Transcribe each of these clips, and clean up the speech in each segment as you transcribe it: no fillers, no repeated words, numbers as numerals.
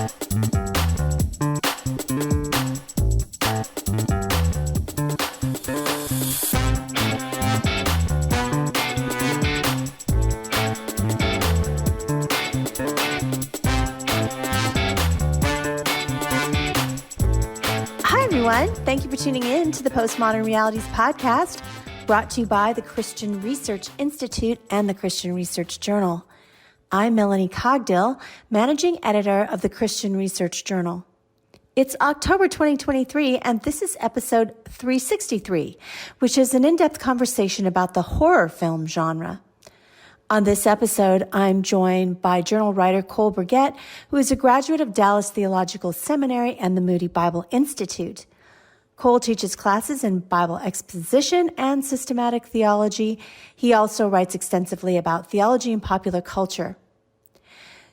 Thank you for tuning in to the Postmodern Realities podcast, brought to you by the Christian Research Institute and the Christian Research Journal. I'm Melanie Cogdill, managing editor of the Christian Research Journal. It's October 2023, and this is episode 363, which is an in-depth conversation about the horror film genre. On this episode, I'm joined by journal writer Cole Burgett, who is a graduate of Dallas Theological Seminary and the Moody Bible Institute. Cole teaches classes in Bible exposition and systematic theology. He also writes extensively about theology and popular culture.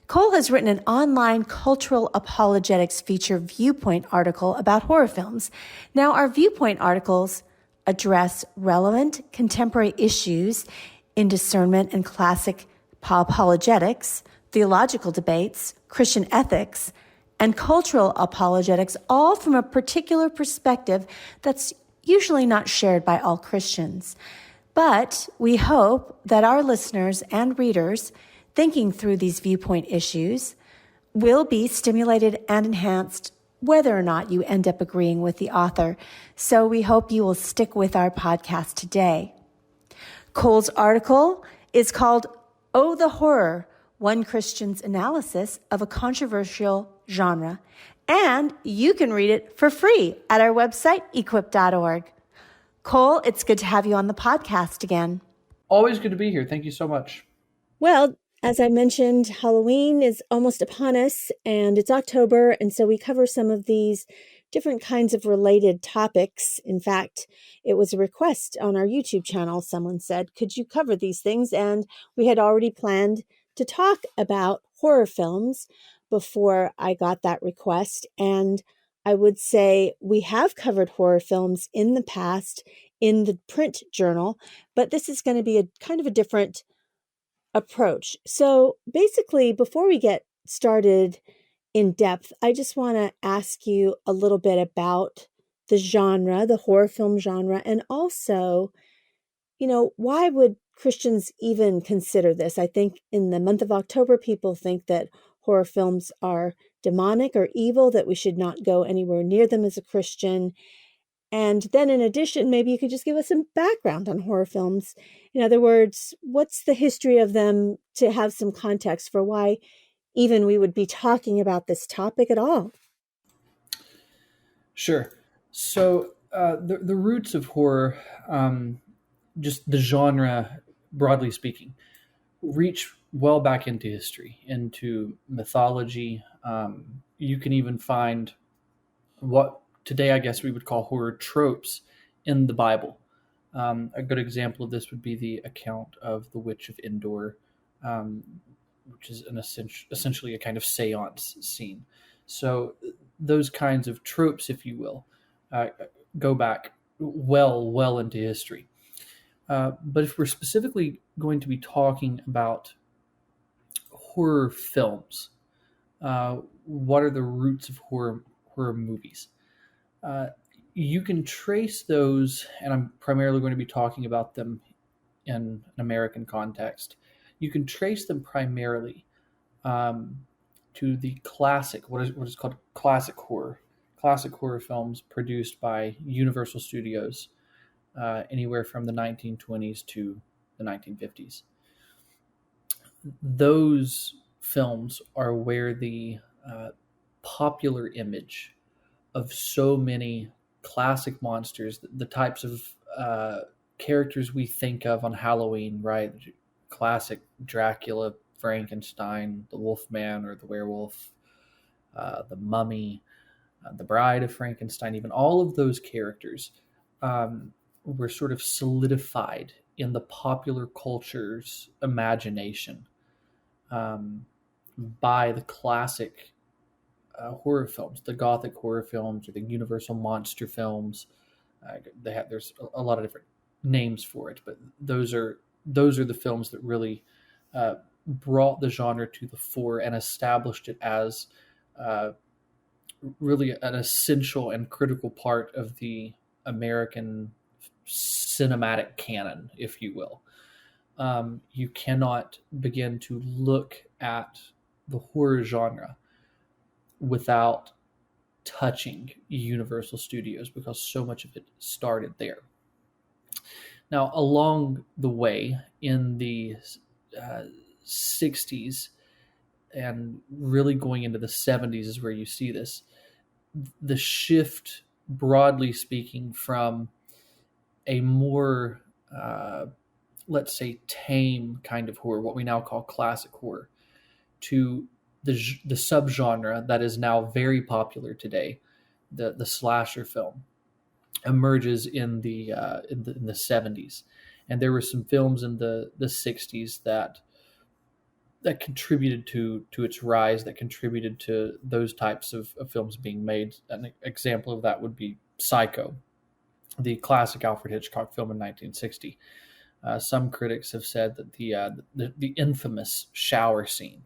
Cole has written an online cultural apologetics feature viewpoint article about horror films. Now, our viewpoint articles address relevant contemporary issues in discernment and classic apologetics, theological debates, Christian ethics, and cultural apologetics, all from a particular perspective that's usually not shared by all Christians. But we hope that our listeners and readers thinking through these viewpoint issues will be stimulated and enhanced whether or not you end up agreeing with the author. So we hope you will stick with our podcast today. Cole's article is called "Oh, the Horror, One Christian's Analysis of a Controversial Genre," and you can read it for free at our website, equip.org. Cole, it's good to have you on the podcast again. Always good to be here. Thank you so much. Well, as I mentioned, Halloween is almost upon us, and it's October, and so we cover some of these different kinds of related topics. In fact, it was a request on our YouTube channel. Someone said, could you cover these things? And we had already planned to talk about horror films before I got that request. And I would say we have covered horror films in the past in the print journal, but this is going to be a kind of a different approach. So basically, before we get started in depth, I just want to ask you a little bit about the genre, the horror film genre, and also, why would Christians even consider this? I think in the month of October, people think that horror films are demonic or evil, that we should not go anywhere near them as a Christian. And then in addition, maybe you could just give us some background on horror films. In other words, what's the history of them, to have some context for why even we would be talking about this topic at all? Sure. So the roots of horror, just the genre, broadly speaking, reach well back into history, into mythology. You can even find what today I guess we would call horror tropes in the Bible. A good example of this would be the account of the Witch of Endor, which is essentially a kind of seance scene. So those kinds of tropes, if you will, go back well into history. But if we're specifically going to be talking about horror films, what are the roots of horror movies? You can trace those, and I'm primarily going to be talking about them in an American context. You can trace them primarily to the classic, what is called classic horror films produced by Universal Studios, anywhere from the 1920s to the 1950s. Those films are where the popular image of so many classic monsters, the types of characters we think of on Halloween, right? Classic Dracula, Frankenstein, the Wolfman or the werewolf, the Mummy, the Bride of Frankenstein, even all of those characters were sort of solidified in the popular culture's imagination by the classic horror films, the Gothic horror films or the Universal monster films. There's a lot of different names for it, but those are the films that really brought the genre to the fore and established it as uh, really an essential and critical part of the American cinematic canon, if you will. You cannot begin to look at the horror genre without touching Universal Studios because so much of it started there. Now, along the way in the uh, 60s and really going into the 70s is where you see this. The shift, broadly speaking, from a more, let's say, tame kind of horror, what we now call classic horror, to the subgenre that is now very popular today, the slasher film, emerges in the 70s, and there were some films in the 60s that contributed to its rise, that contributed to those types of films being made. An example of that would be Psycho, the classic Alfred Hitchcock film in 1960. Some critics have said that the infamous shower scene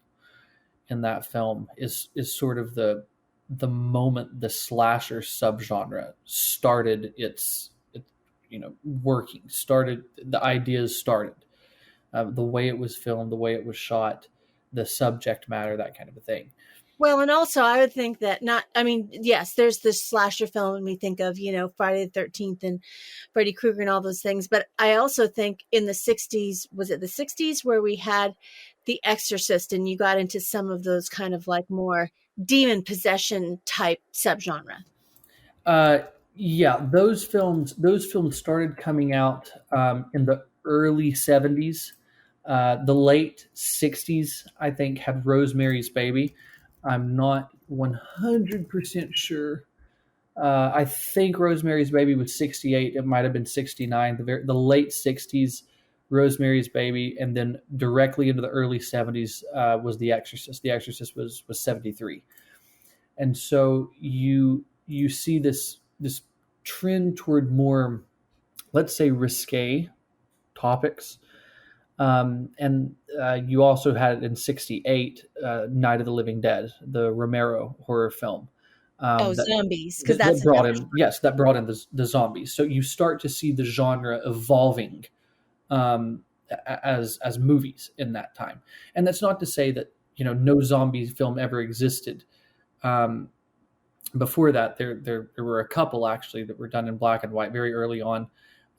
in that film is sort of the moment the slasher subgenre started working, started, the ideas started, the way it was filmed, the way it was shot, the subject matter, that kind of a thing. Well, and also I would think that yes, there's this slasher film and we think of, Friday the 13th and Freddy Krueger and all those things. But I also think in the 60s, was it the 60s where we had The Exorcist and you got into some of those kind of like more demon possession type subgenre? Yeah, those films started coming out in the early 70s. The late 60s, I think, had Rosemary's Baby. I'm not 100% sure. I think Rosemary's Baby was 68. It might have been 69. The late 60s, Rosemary's Baby, and then directly into the early 70s was The Exorcist. The Exorcist was 73. And so you see this trend toward more, let's say, risque topics. And you also had in 68 Night of the Living Dead, the Romero horror film. Zombies, because That that's brought another. in, yes, that brought in the zombies. So you start to see the genre evolving um, as movies in that time. And that's not to say that no zombie film ever existed. Um, Before that, there were a couple actually that were done in black and white very early on.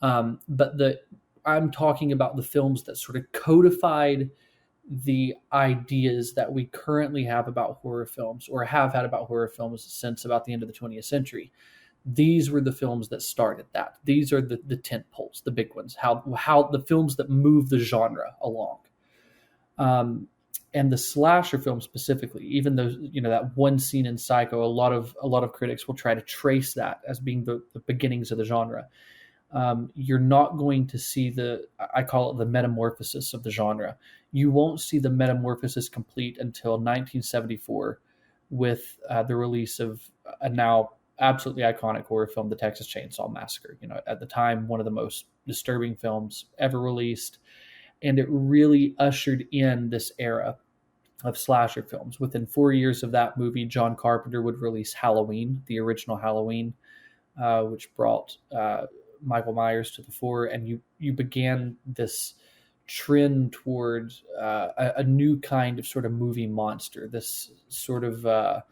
But I'm talking about the films that sort of codified the ideas that we currently have about horror films, or have had about horror films since about the end of the 20th century. These were the films that started that. These are the tent poles, the big ones, how the films that move the genre along. And the slasher film specifically, even though that one scene in Psycho, a lot of critics will try to trace that as being the beginnings of the genre. You're not going to see I call it the metamorphosis of the genre. You won't see the metamorphosis complete until 1974 with the release of a now absolutely iconic horror film, The Texas Chainsaw Massacre. At the time, one of the most disturbing films ever released. And it really ushered in this era of slasher films. Within 4 years of that movie, John Carpenter would release Halloween, the original Halloween, which brought Michael Myers to the fore, and you began this trend toward a new kind of sort of movie monster, this sort of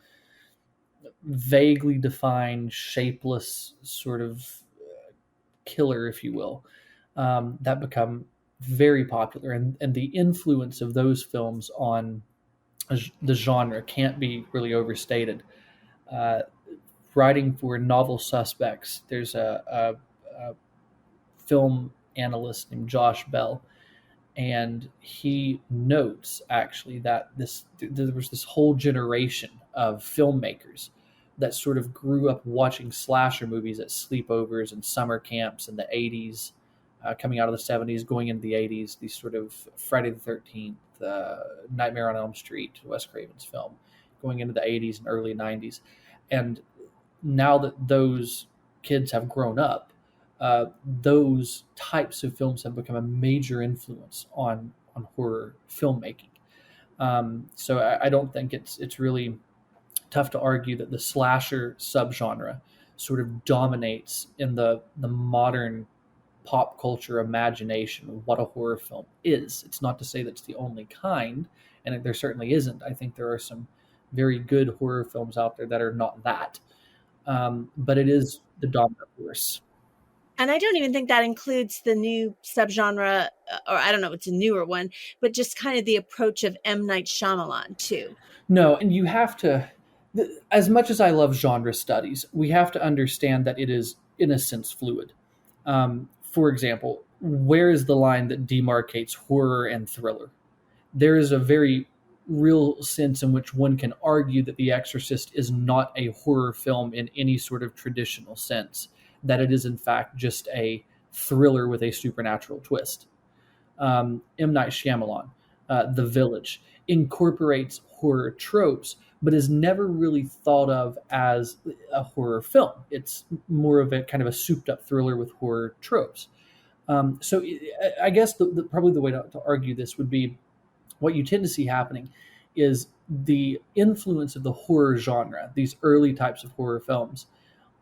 vaguely defined, shapeless sort of killer, if you will, that become very popular. And the influence of those films on the genre can't be really overstated. Writing for Novel Suspects, there's a film analyst named Josh Bell, and he notes actually that there was this whole generation of filmmakers that sort of grew up watching slasher movies at sleepovers and summer camps in the 80s, coming out of the 70s, going into the 80s, these sort of Friday the 13th, Nightmare on Elm Street, Wes Craven's film, going into the 80s and early 90s. And now that those kids have grown up, those types of films have become a major influence on horror filmmaking. So I don't think it's really tough to argue that the slasher subgenre sort of dominates in the modern pop culture imagination of what a horror film is. It's not to say that's the only kind, and there certainly isn't. I think there are some very good horror films out there that are not that, but it is the dominant force. And I don't even think that includes the new subgenre, or I don't know, it's a newer one, but just kind of the approach of M. Night Shyamalan too. No, and you have to, as much as I love genre studies, we have to understand that it is, in a sense, fluid. For example, where is the line that demarcates horror and thriller? There is a very real sense in which one can argue that The Exorcist is not a horror film in any sort of traditional sense, that it is, in fact, just a thriller with a supernatural twist. M. Night Shyamalan, The Village, incorporates horror tropes, but is never really thought of as a horror film. It's more of a kind of a souped-up thriller with horror tropes. So I guess probably the way to argue this would be what you tend to see happening is the influence of the horror genre, these early types of horror films,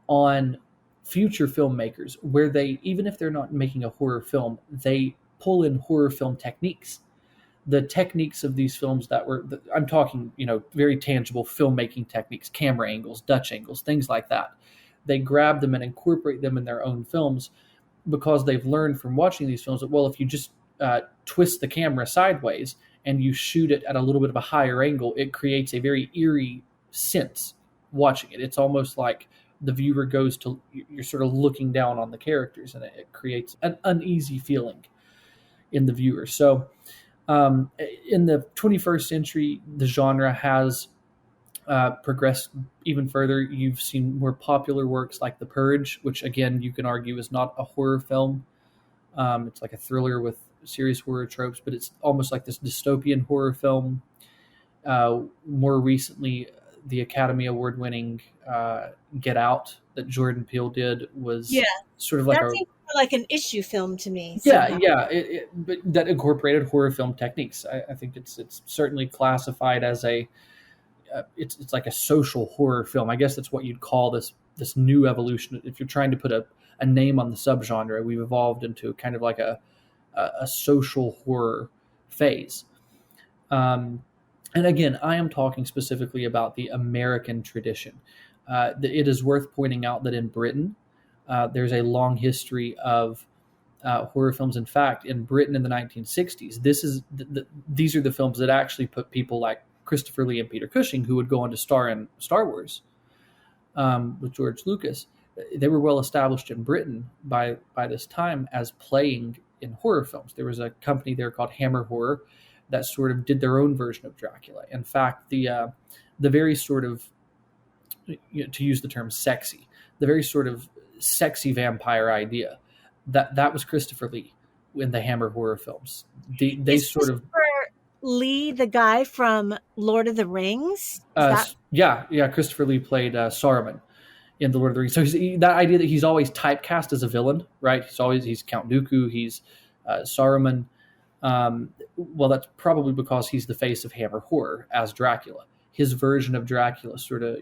on future filmmakers, where they, even if they're not making a horror film, they pull in horror film techniques. The techniques of these films I'm talking, very tangible filmmaking techniques, camera angles, Dutch angles, things like that. They grab them and incorporate them in their own films because they've learned from watching these films that, well, if you just twist the camera sideways and you shoot it at a little bit of a higher angle, it creates a very eerie sense watching it. It's almost like the viewer you're sort of looking down on the characters, and it creates an uneasy feeling in the viewer. So in the 21st century, the genre has progressed even further. You've seen more popular works like The Purge, which again you can argue is not a horror film. It's like a thriller with serious horror tropes, but it's almost like this dystopian horror film. More recently, the Academy Award-winning Get Out that Jordan Peele did was sort of like that seems more like an issue film to me. But that incorporated horror film techniques. I think it's certainly classified as it's like a social horror film. I guess that's what you'd call this new evolution. If you're trying to put a name on the subgenre, we've evolved into kind of like a social horror phase. And again, I am talking specifically about the American tradition. It is worth pointing out that in Britain, there's a long history of horror films. In fact, in Britain in the 1960s, these are the films that actually put people like Christopher Lee and Peter Cushing, who would go on to star in Star Wars with George Lucas. They were well established in Britain by this time as playing in horror films. There was a company there called Hammer Horror that sort of did their own version of Dracula. In fact, the very sort of, to use the term sexy, the very sort of sexy vampire idea, that was Christopher Lee in the Hammer Horror films. They sort of Lee, the guy from Lord of the Rings. Christopher Lee played Saruman in the Lord of the Rings. So that idea that he's always typecast as a villain, right? He's Count Dooku, he's Saruman. Well, that's probably because he's the face of Hammer Horror as Dracula. His version of Dracula sort of,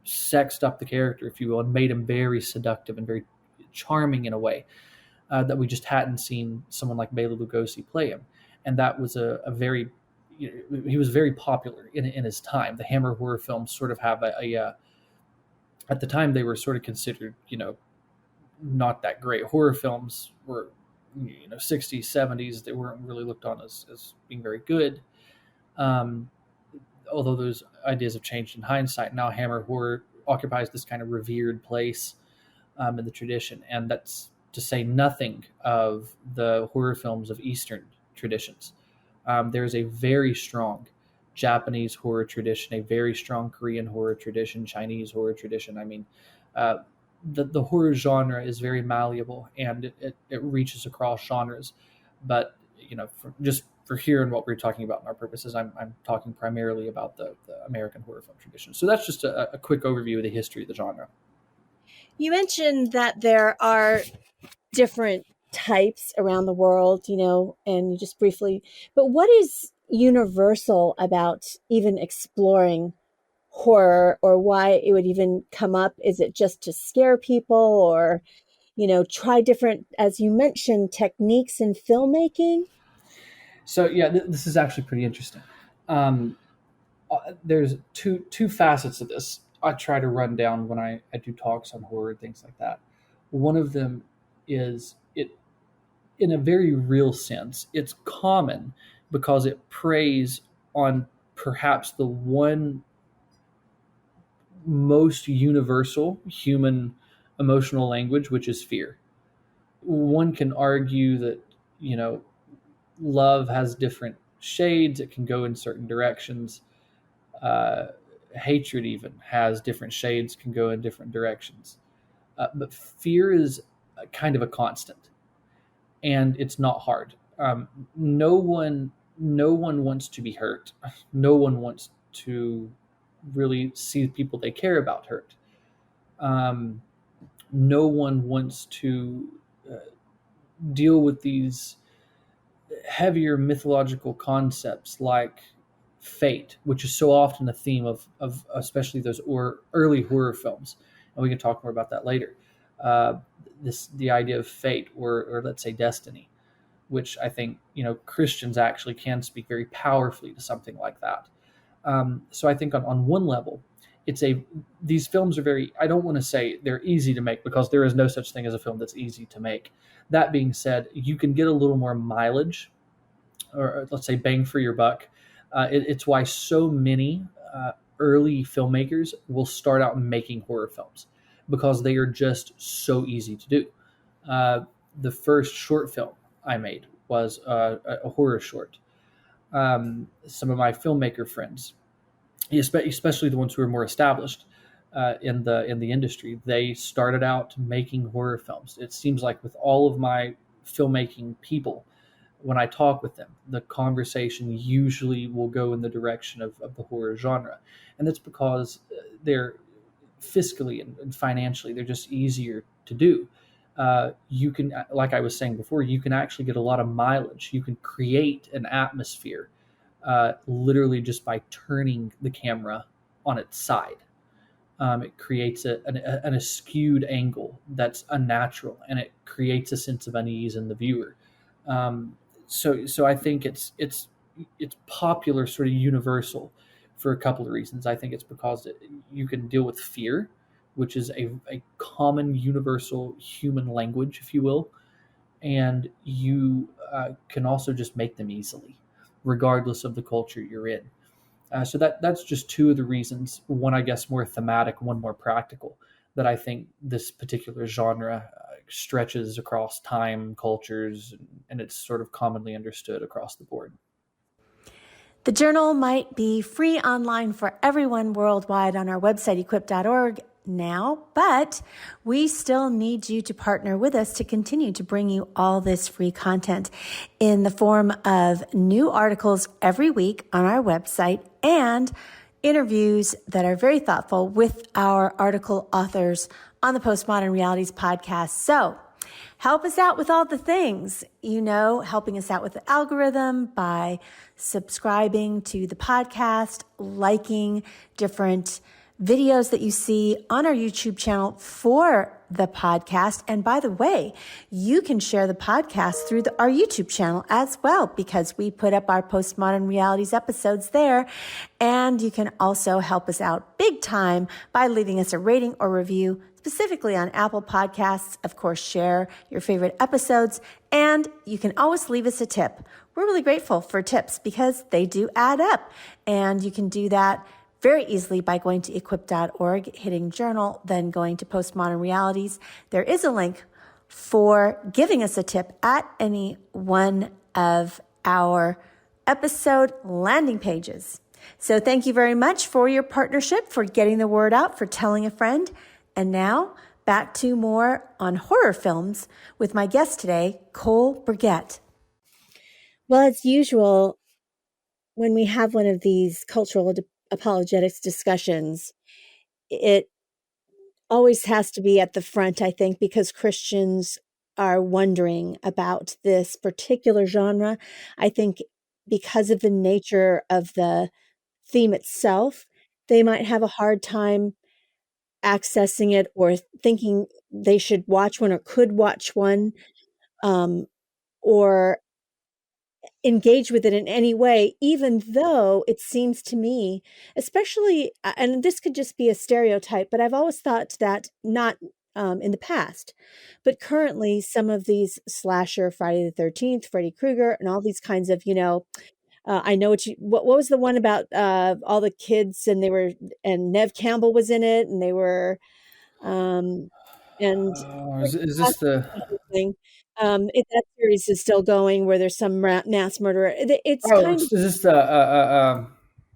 sexed up the character, if you will, and made him very seductive and very charming in a way that we just hadn't seen someone like Bela Lugosi play him. And that was a very, he was very popular in his time. The Hammer Horror films sort of have at the time they were sort of considered, not that great. Horror films were, 60s, 70s, they weren't really looked on as being very good. Although those ideas have changed in hindsight. Now Hammer Horror occupies this kind of revered place in the tradition. And that's to say nothing of the horror films of Eastern traditions. There's a very strong Japanese horror tradition, a very strong Korean horror tradition, Chinese horror tradition. I mean, the horror genre is very malleable and it reaches across genres. But, for here and what we're talking about in our purposes, I'm talking primarily about the American horror film tradition. So that's just a quick overview of the history of the genre. You mentioned that there are different types around the world, and you just briefly, but what is universal about even exploring horror, or why it would even come up? Is it just to scare people, or, try different, as you mentioned, techniques in filmmaking? So yeah, this is actually pretty interesting. Um, there's two facets of this I try to run down when I do talks on horror and things like that. One of them is it in a very real sense, it's common because it preys on perhaps the one most universal human emotional language, which is fear. One can argue that, you know, love has different shades, it can go in certain directions. Uh, Hatred even has different shades, can go in different directions. But fear is kind of a constant, and it's not hard. No one wants to be hurt. No one wants to really see people they care about hurt. Um, no one wants to uh, deal with these heavier mythological concepts like fate, which is so often a theme of especially those early horror films, and we can talk more about that later. Uh, the idea of fate, or let's say destiny, which I think Christians actually can speak very powerfully to something like that. So I think on one level, it's a these films are very. I don't want to say they're easy to make because there is no such thing as a film that's easy to make. That being said, you can get a little more mileage, or let's say bang for your buck. It's why so many early filmmakers will start out making horror films because they are just so easy to do. Uh, the first short film I made was a horror short. Some of my filmmaker friends, especially the ones who are more established in the industry, they started out making horror films. It seems like with all of my filmmaking people, when I talk with them, the conversation usually will go in the direction of the horror genre, and that's because they're fiscally and financially they're just easier to do. You can, like I was saying before, you can actually get a lot of mileage. You can create an atmosphere literally just by turning the camera on its side. It creates an askewed angle that's unnatural, and it creates a sense of unease in the viewer. So I think it's popular, sort of universal, for a couple of reasons. I think it's because you can deal with fear, which is a common universal human language, if you will, and you can also just make them easily, regardless of the culture you're in. So that's just two of the reasons. One, I guess, more thematic, one more practical. That I think this particular genre stretches across time, cultures, and it's sort of commonly understood across the board. The journal might be free online for everyone worldwide on our website, equip.org now, but we still need you to partner with us to continue to bring you all this free content in the form of new articles every week on our website and interviews that are very thoughtful with our article authors on the Postmodern Realities podcast. So help us out with all the things, helping us out with the algorithm by subscribing to the podcast, liking different videos that you see on our YouTube channel for the podcast. And by the way, you can share the podcast through our YouTube channel as well, because we put up our Postmodern Realities episodes there. And you can also help us out big time by leaving us a rating or review, specifically on Apple Podcasts. Of course, share your favorite episodes, and you can always leave us a tip. We're really grateful for tips because they do add up, and you can do that very easily by going to equip.org, hitting journal, then going to Postmodern Realities. There is a link for giving us a tip at any one of our episode landing pages. So thank you very much for your partnership, for getting the word out, for telling a friend. And now back to more on horror films with my guest today, Cole Burgett. Well, as usual, when we have one of these cultural apologetics discussions, it always has to be at the front, I think, because Christians are wondering about this particular genre. I think because of the nature of the theme itself, they might have a hard time accessing it or thinking they should watch one or could watch one, or engage with it in any way, even though it seems to me, especially, and this could just be a stereotype, but I've always thought that not in the past, but currently some of these slasher, Friday the 13th, Freddy Krueger, and all these kinds of, I know what was the one about all the kids and and Nev Campbell was in it and they were, um, and Is this the? thing. That series is still going where there's some mass murderer. It's Oh, kind of, is this the?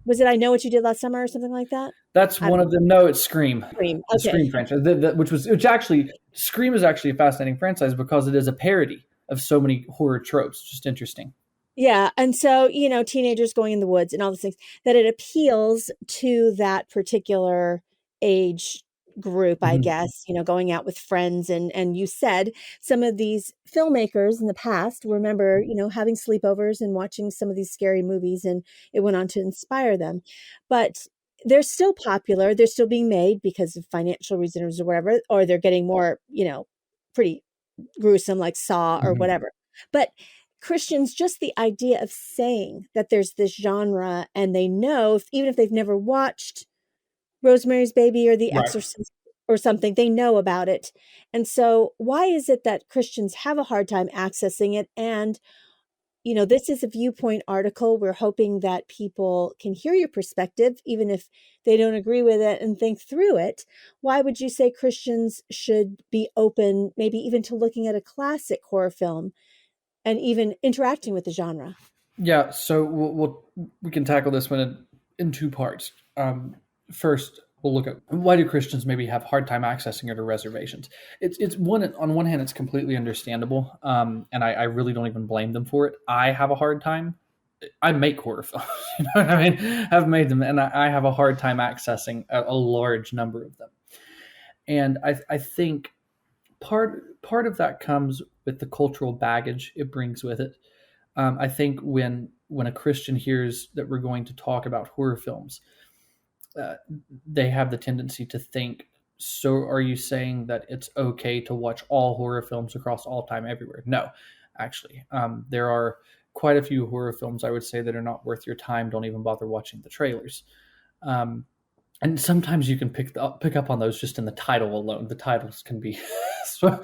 was it I Know What You Did Last Summer or something like that? That's I one don't of them. No, it's Scream. Scream. The Okay. Scream franchise, which actually Scream is actually a fascinating franchise because it is a parody of so many horror tropes. Just interesting. Yeah. And so, teenagers going in the woods and all those things, that it appeals to that particular age group, I Mhm. guess, going out with friends. And you said some of these filmmakers in the past remember, having sleepovers and watching some of these scary movies, and it went on to inspire them. But they're still popular. They're still being made because of financial reasons or whatever, or they're getting more, pretty gruesome, like Saw or Mhm. whatever. But Christians, just the idea of saying that there's this genre and they know, even if they've never watched Rosemary's Baby or The Right. Exorcist or something, they know about it. And so, why is it that Christians have a hard time accessing it? And this is a viewpoint article. We're hoping that people can hear your perspective, even if they don't agree with it, and think through it. Why would you say Christians should be open, maybe even to looking at a classic horror film and even interacting with the genre? Yeah. So we can tackle this one in two parts. First, we'll look at why do Christians maybe have hard time accessing it or reservations. It's one on one hand, it's completely understandable, and I really don't even blame them for it. I have a hard time. I make horror films, you know what I mean? I've made them, and I have a hard time accessing a large number of them. And I think part of that comes with the cultural baggage it brings with it. I think when a Christian hears that we're going to talk about horror films, uh, they have the tendency to think, so are you saying that it's okay to watch all horror films across all time everywhere? No, actually. There are quite a few horror films I would say that are not worth your time. Don't even bother watching the trailers. Um, and sometimes you can pick up on those just in the title alone. The titles can be sort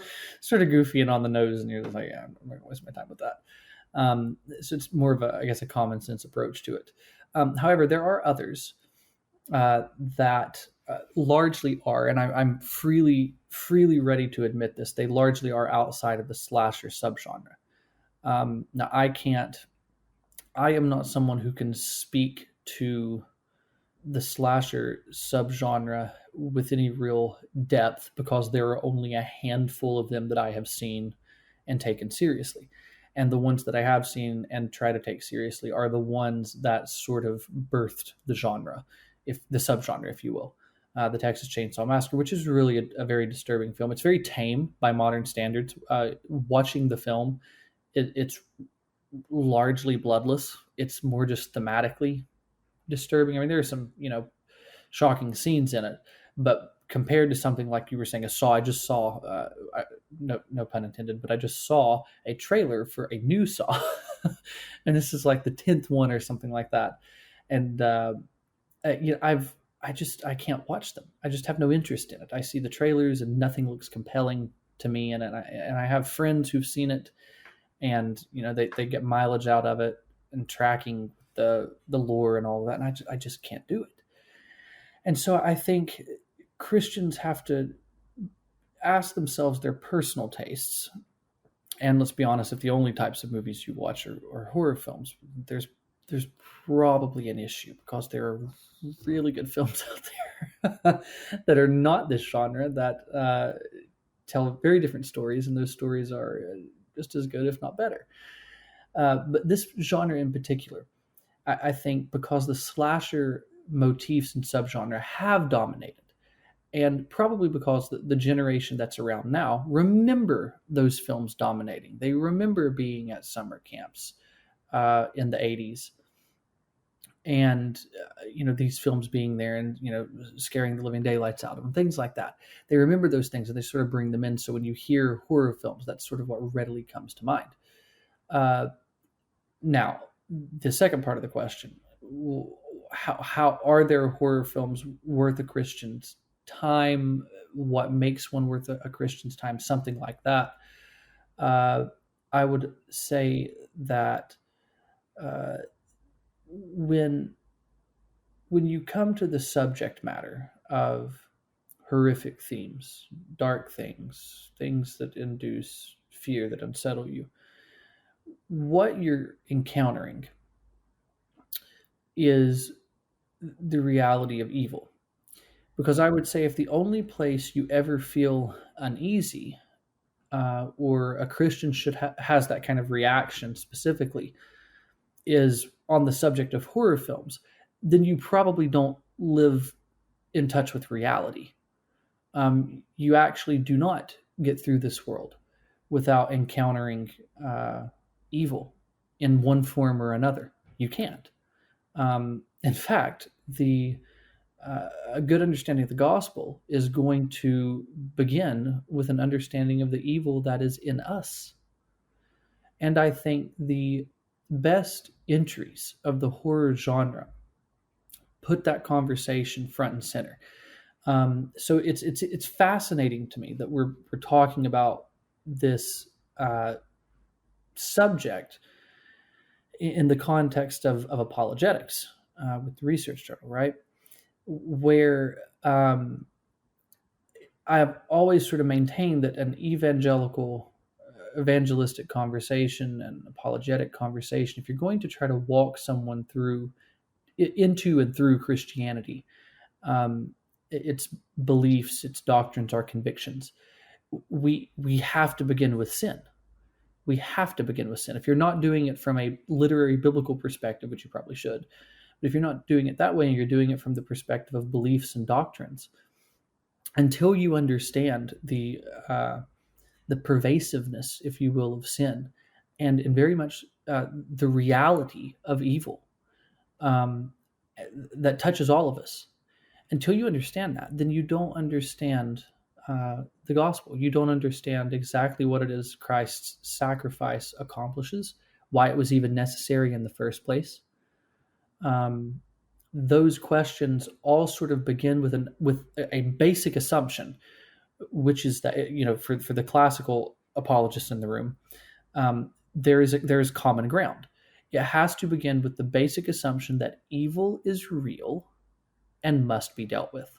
of goofy and on the nose, and you're just like, yeah, I'm not going to waste my time with that. So it's more of a, I guess, a common sense approach to it. However, there are others that largely are, and I'm freely ready to admit this. They largely are outside of the slasher subgenre. Now, I am not someone who can speak to the slasher subgenre with any real depth because there are only a handful of them that I have seen and taken seriously. And the ones that I have seen and try to take seriously are the ones that sort of birthed the genre, if the subgenre, if you will. The Texas Chainsaw Massacre, which is really a very disturbing film. It's very tame by modern standards. Watching the film, it's largely bloodless. It's more just thematically disturbing. I mean, there are some, shocking scenes in it, but compared to something like you were saying, a Saw, I just saw, no pun intended, but I just saw a trailer for a new Saw, and this is like the 10th one or something like that. And I can't watch them. I just have no interest in it. I see the trailers and nothing looks compelling to me, and I have friends who've seen it, and they get mileage out of it and tracking the lore and all of that, and I just can't do it. And so I think Christians have to ask themselves their personal tastes. And let's be honest, if the only types of movies you watch are horror films, there's probably an issue because there are really good films out there that are not this genre that tell very different stories, and those stories are just as good, if not better. But this genre in particular, I think because the slasher motifs and subgenre have dominated, and probably because the generation that's around now remember those films dominating. They remember being at summer camps in the 80s and these films being there and scaring the living daylights out of them, things like that. They remember those things and they sort of bring them in. So when you hear horror films, that's sort of what readily comes to mind. Now, the second part of the question: how are there horror films worth a Christian's time? What makes one worth a Christian's time? Something like that. I would say that when you come to the subject matter of horrific themes, dark things, things that induce fear, that unsettle you, what you're encountering is the reality of evil. Because I would say if the only place you ever feel uneasy, or a Christian has that kind of reaction specifically, is on the subject of horror films, then you probably don't live in touch with reality. You actually do not get through this world without encountering evil in one form or another. You can't. In fact, a good understanding of the gospel is going to begin with an understanding of the evil that is in us. And I think the best entries of the horror genre put that conversation front and center. So it's fascinating to me that we're talking about this subject in the context of apologetics with the research journal, right? Where I've always sort of maintained that an evangelistic conversation and apologetic conversation, if you're going to try to walk someone through into and through Christianity, its beliefs, its doctrines, our convictions, we have to begin with sin. We have to begin with sin. If you're not doing it from a literary biblical perspective, which you probably should, but if you're not doing it that way and you're doing it from the perspective of beliefs and doctrines, until you understand the pervasiveness, if you will, of sin, and very much the reality of evil that touches all of us, until you understand that, then you don't understand the gospel. You don't understand exactly what it is Christ's sacrifice accomplishes, why it was even necessary in the first place. Those questions all sort of begin with a basic assumption, which is that for the classical apologists in the room, there is common ground. It has to begin with the basic assumption that evil is real and must be dealt with.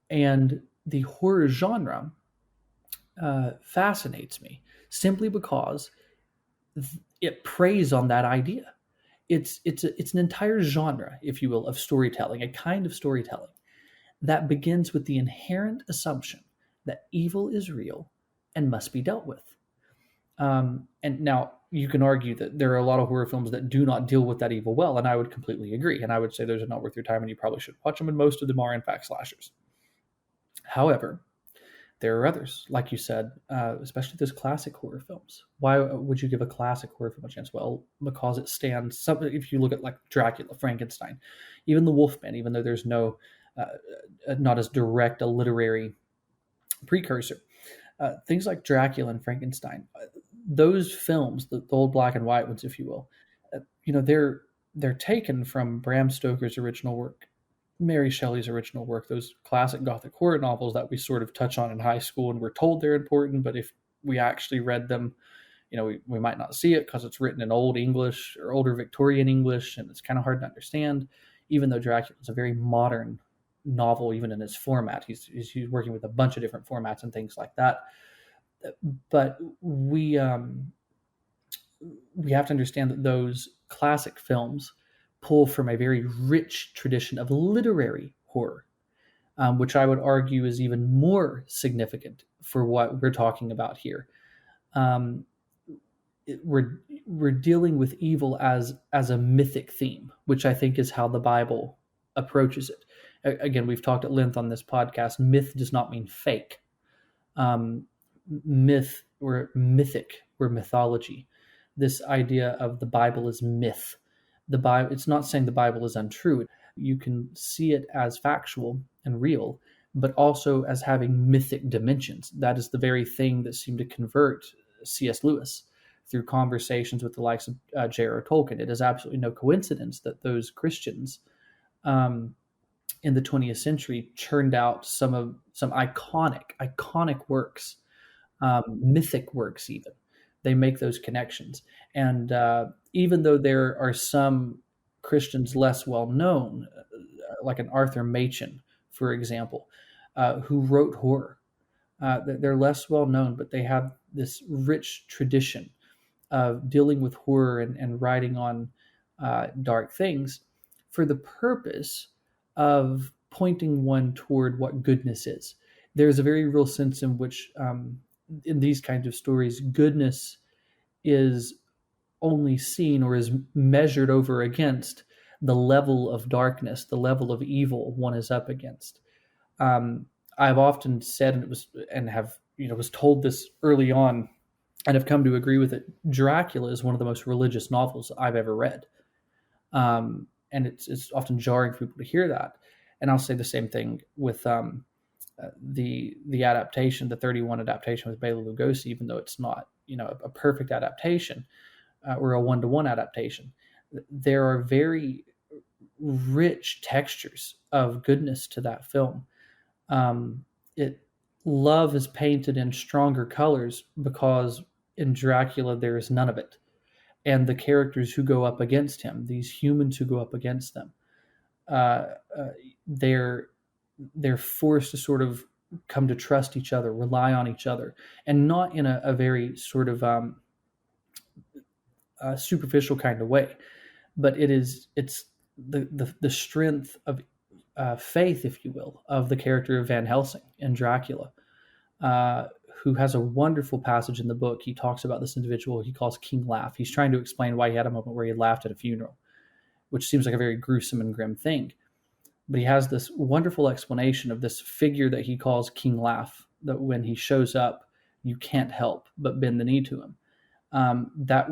And the horror genre fascinates me simply because it preys on that idea. It's an entire genre, if you will, of storytelling, a kind of storytelling that begins with the inherent assumption that evil is real and must be dealt with. And now you can argue that there are a lot of horror films that do not deal with that evil well, and I would completely agree. And I would say those are not worth your time, and you probably should watch them, and most of them are, in fact, slashers. However, there are others, like you said, especially those classic horror films. Why would you give a classic horror film a chance? Well, because it stands. If you look at like Dracula, Frankenstein, even The Wolfman, even though there's no, not as direct a literary precursor, things like Dracula and Frankenstein, those films, the old black and white ones, if you will, they're taken from Bram Stoker's original work, Mary Shelley's original work, those classic Gothic horror novels that we sort of touch on in high school and we're told they're important, but if we actually read them, we might not see it because it's written in Old English or older Victorian English, and it's kind of hard to understand, even though Dracula is a very modern novel, even in his format. He's working with a bunch of different formats and things like that. But we have to understand that those classic films pull from a very rich tradition of literary horror, which I would argue is even more significant for what we're talking about here. We're dealing with evil as a mythic theme, which I think is how the Bible approaches it. Again, we've talked at length on this podcast. Myth does not mean fake. Myth or mythic or mythology. This idea of the Bible is myth the Bible, it's not saying the Bible is untrue. You can see it as factual and real, but also as having mythic dimensions. That is the very thing that seemed to convert C.S. Lewis through conversations with the likes of J.R.R. Tolkien. It is absolutely no coincidence that those Christians in the 20th century churned out some iconic works, mythic works even. They make those connections. And even though there are some Christians less well known, like an Arthur Machen, for example, who wrote horror, they're less well known, but they have this rich tradition of dealing with horror and writing on dark things for the purpose of pointing one toward what goodness is. There's a very real sense in which, in these kinds of stories, goodness is only seen or is measured over against the level of darkness, the level of evil one is up against. I've often said, was told this early on, and have come to agree with it. Dracula is one of the most religious novels I've ever read, and it's often jarring for people to hear that. And I'll say the same thing with the adaptation, the 31 adaptation with Bela Lugosi, even though it's not a perfect adaptation or a one-to-one adaptation. There are very rich textures of goodness to that film. Love is painted in stronger colors because in Dracula there is none of it. And the characters who go up against him, these humans who go up against them, they're forced to sort of come to trust each other, rely on each other, and not in a very sort of superficial kind of way, but it's the strength of faith, if you will, of the character of Van Helsing in Dracula, who has a wonderful passage in the book. He talks about this individual he calls King Laugh. He's trying to explain why he had a moment where he laughed at a funeral, which seems like a very gruesome and grim thing. But he has this wonderful explanation of this figure that he calls King Laugh, that when he shows up, you can't help but bend the knee to him. That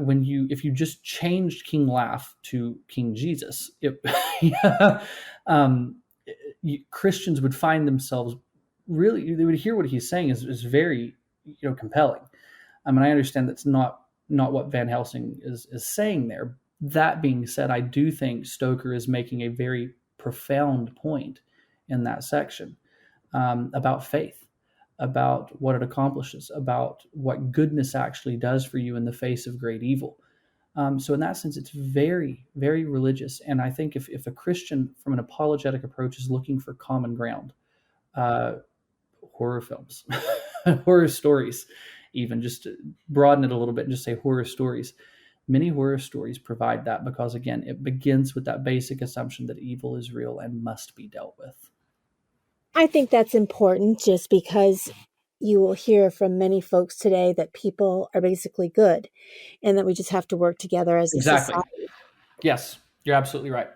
if you just changed King Laugh to King Jesus, Christians would find themselves really, they would hear what he's saying is very compelling. I mean, I understand that's not what Van Helsing is saying there. That being said, I do think Stoker is making a very profound point in that section about faith, about what it accomplishes, about what goodness actually does for you in the face of great evil. So in that sense, it's very, very religious. And I think if a Christian from an apologetic approach is looking for common ground, horror films, horror stories, even just to broaden it a little bit and just say horror stories. Many horror stories provide that because, again, it begins with that basic assumption that evil is real and must be dealt with. I think that's important just because you will hear from many folks today that people are basically good and that we just have to work together as a society. Yes, you're absolutely right.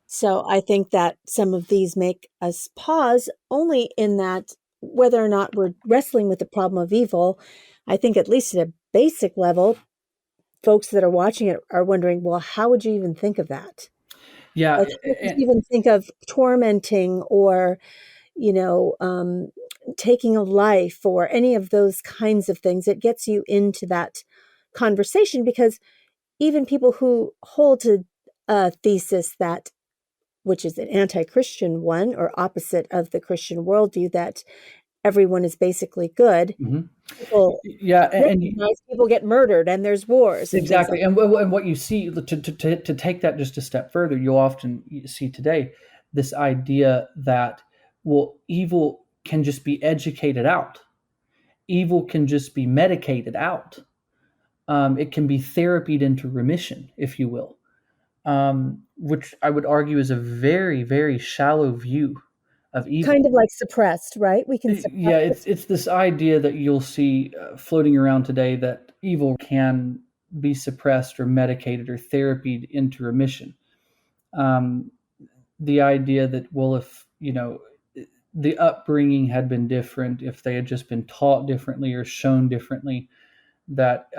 So I think that some of these make us pause only in that whether or not we're wrestling with the problem of evil, I think at least at a basic level, folks that are watching it are wondering, well, how would you even think of that? Yeah. Like, how would you even think of tormenting or, taking a life or any of those kinds of things? It gets you into that conversation because even people who hold to a thesis that, which is an anti-Christian one or opposite of the Christian worldview, that everyone is basically good. Mm-hmm. People, people get murdered and there's wars. Exactly. And what you see, to take that just a step further, you'll often see today this idea that, well, evil can just be educated out. Evil can just be medicated out. It can be therapied into remission, if you will, which I would argue is a very, very shallow view of evil. Kind of like suppressed, right? We can suppress it's this idea that you'll see floating around today that evil can be suppressed or medicated or therapied into remission. The idea that, well, if the upbringing had been different, if they had just been taught differently or shown differently, that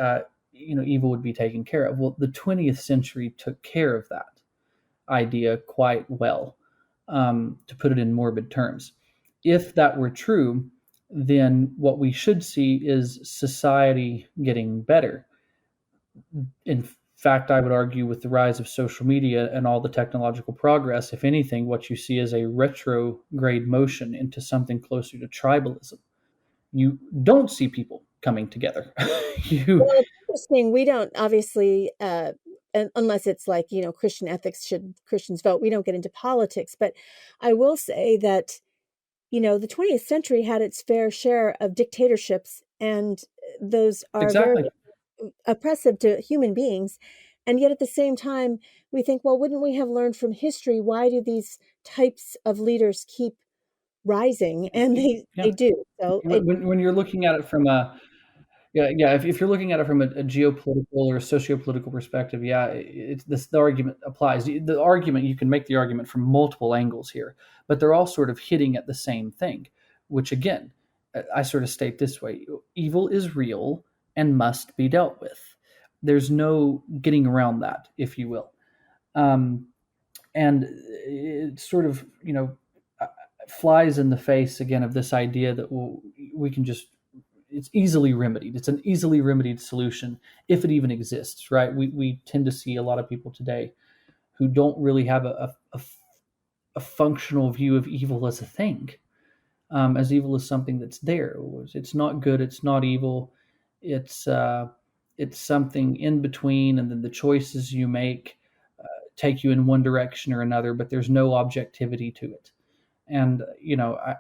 evil would be taken care of. Well, the 20th century took care of that. idea quite well, to put it in morbid terms. If that were true, then what we should see is society getting better. In fact, I would argue with the rise of social media and all the technological progress, if anything, what you see is a retrograde motion into something closer to tribalism. You don't see people coming together. you Well, it's interesting. We don't obviously, unless it's like, Christian ethics, should Christians vote? We don't get into politics. But I will say that, the 20th century had its fair share of dictatorships, and those are very exactly. oppressive to human beings. And yet at the same time, we think, well, wouldn't we have learned from history? Why do these types of leaders keep rising? And they Yeah. do. So When you're looking at it from a yeah, if you're looking at it from a geopolitical or a sociopolitical perspective, yeah, the argument applies. The argument, you can make the argument from multiple angles here, but they're all sort of hitting at the same thing, which again, I sort of state this way: evil is real and must be dealt with. There's no getting around that, if you will. Um, and it sort of, flies in the face again of this idea that we can just, it's easily remedied. It's an easily remedied solution if it even exists, right? We tend to see a lot of people today who don't really have a functional view of evil as a thing, as evil as something that's there. It's not good. It's not evil. It's it's something in between, and then the choices you make take you in one direction or another, but there's no objectivity to it. And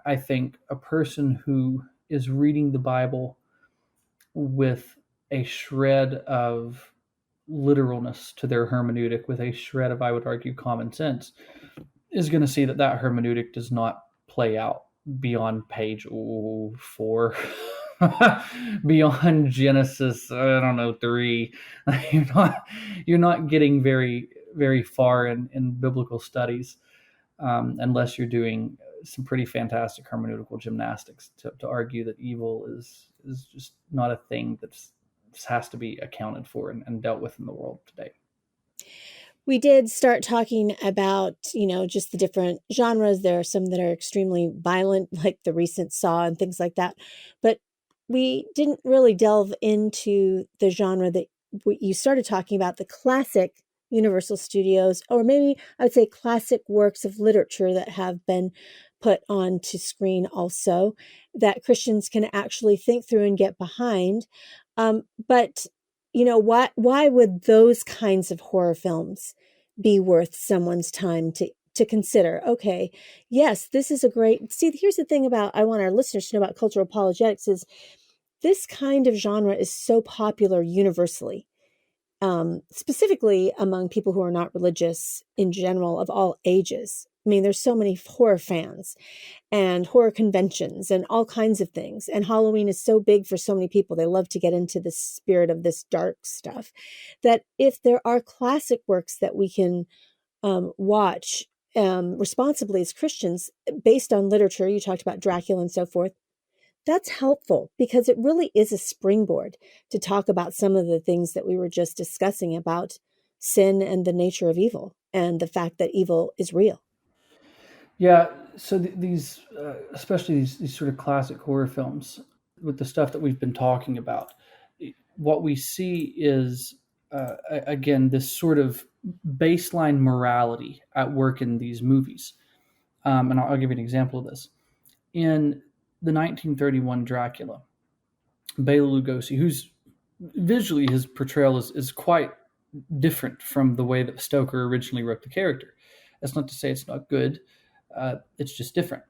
I think a person who is reading the Bible with a shred of literalness to their hermeneutic, with a shred of, I would argue, common sense, is going to see that hermeneutic does not play out beyond page 4, beyond Genesis, I don't know, 3. You're not getting very, very far in biblical studies, unless you're doing some pretty fantastic hermeneutical gymnastics to argue that evil is just not a thing that has to be accounted for and dealt with in the world today. we did start talking about, just the different genres. There are some that are extremely violent, like the recent Saw and things like that. But we didn't really delve into the genre that you started talking about, the classic Universal Studios, or maybe I would say classic works of literature that have been put onto screen also, that Christians can actually think through and get behind. But why would those kinds of horror films be worth someone's time to consider? Okay, yes, this is a great, see, here's the thing about, I want our listeners to know about cultural apologetics, is this kind of genre is so popular universally, specifically among people who are not religious in general, of all ages. I mean, there's so many horror fans and horror conventions and all kinds of things. And Halloween is so big for so many people. They love to get into the spirit of this dark stuff, that if there are classic works that we can watch responsibly as Christians based on literature, you talked about Dracula and so forth, that's helpful, because it really is a springboard to talk about some of the things that we were just discussing about sin and the nature of evil and the fact that evil is real. Yeah, so these, especially these sort of classic horror films, with the stuff that we've been talking about, what we see is, again, this sort of baseline morality at work in these movies. And I'll give you an example of this. In the 1931 Dracula, Bela Lugosi, who's visually, his portrayal is quite different from the way that Stoker originally wrote the character. That's not to say it's not good. It's just different.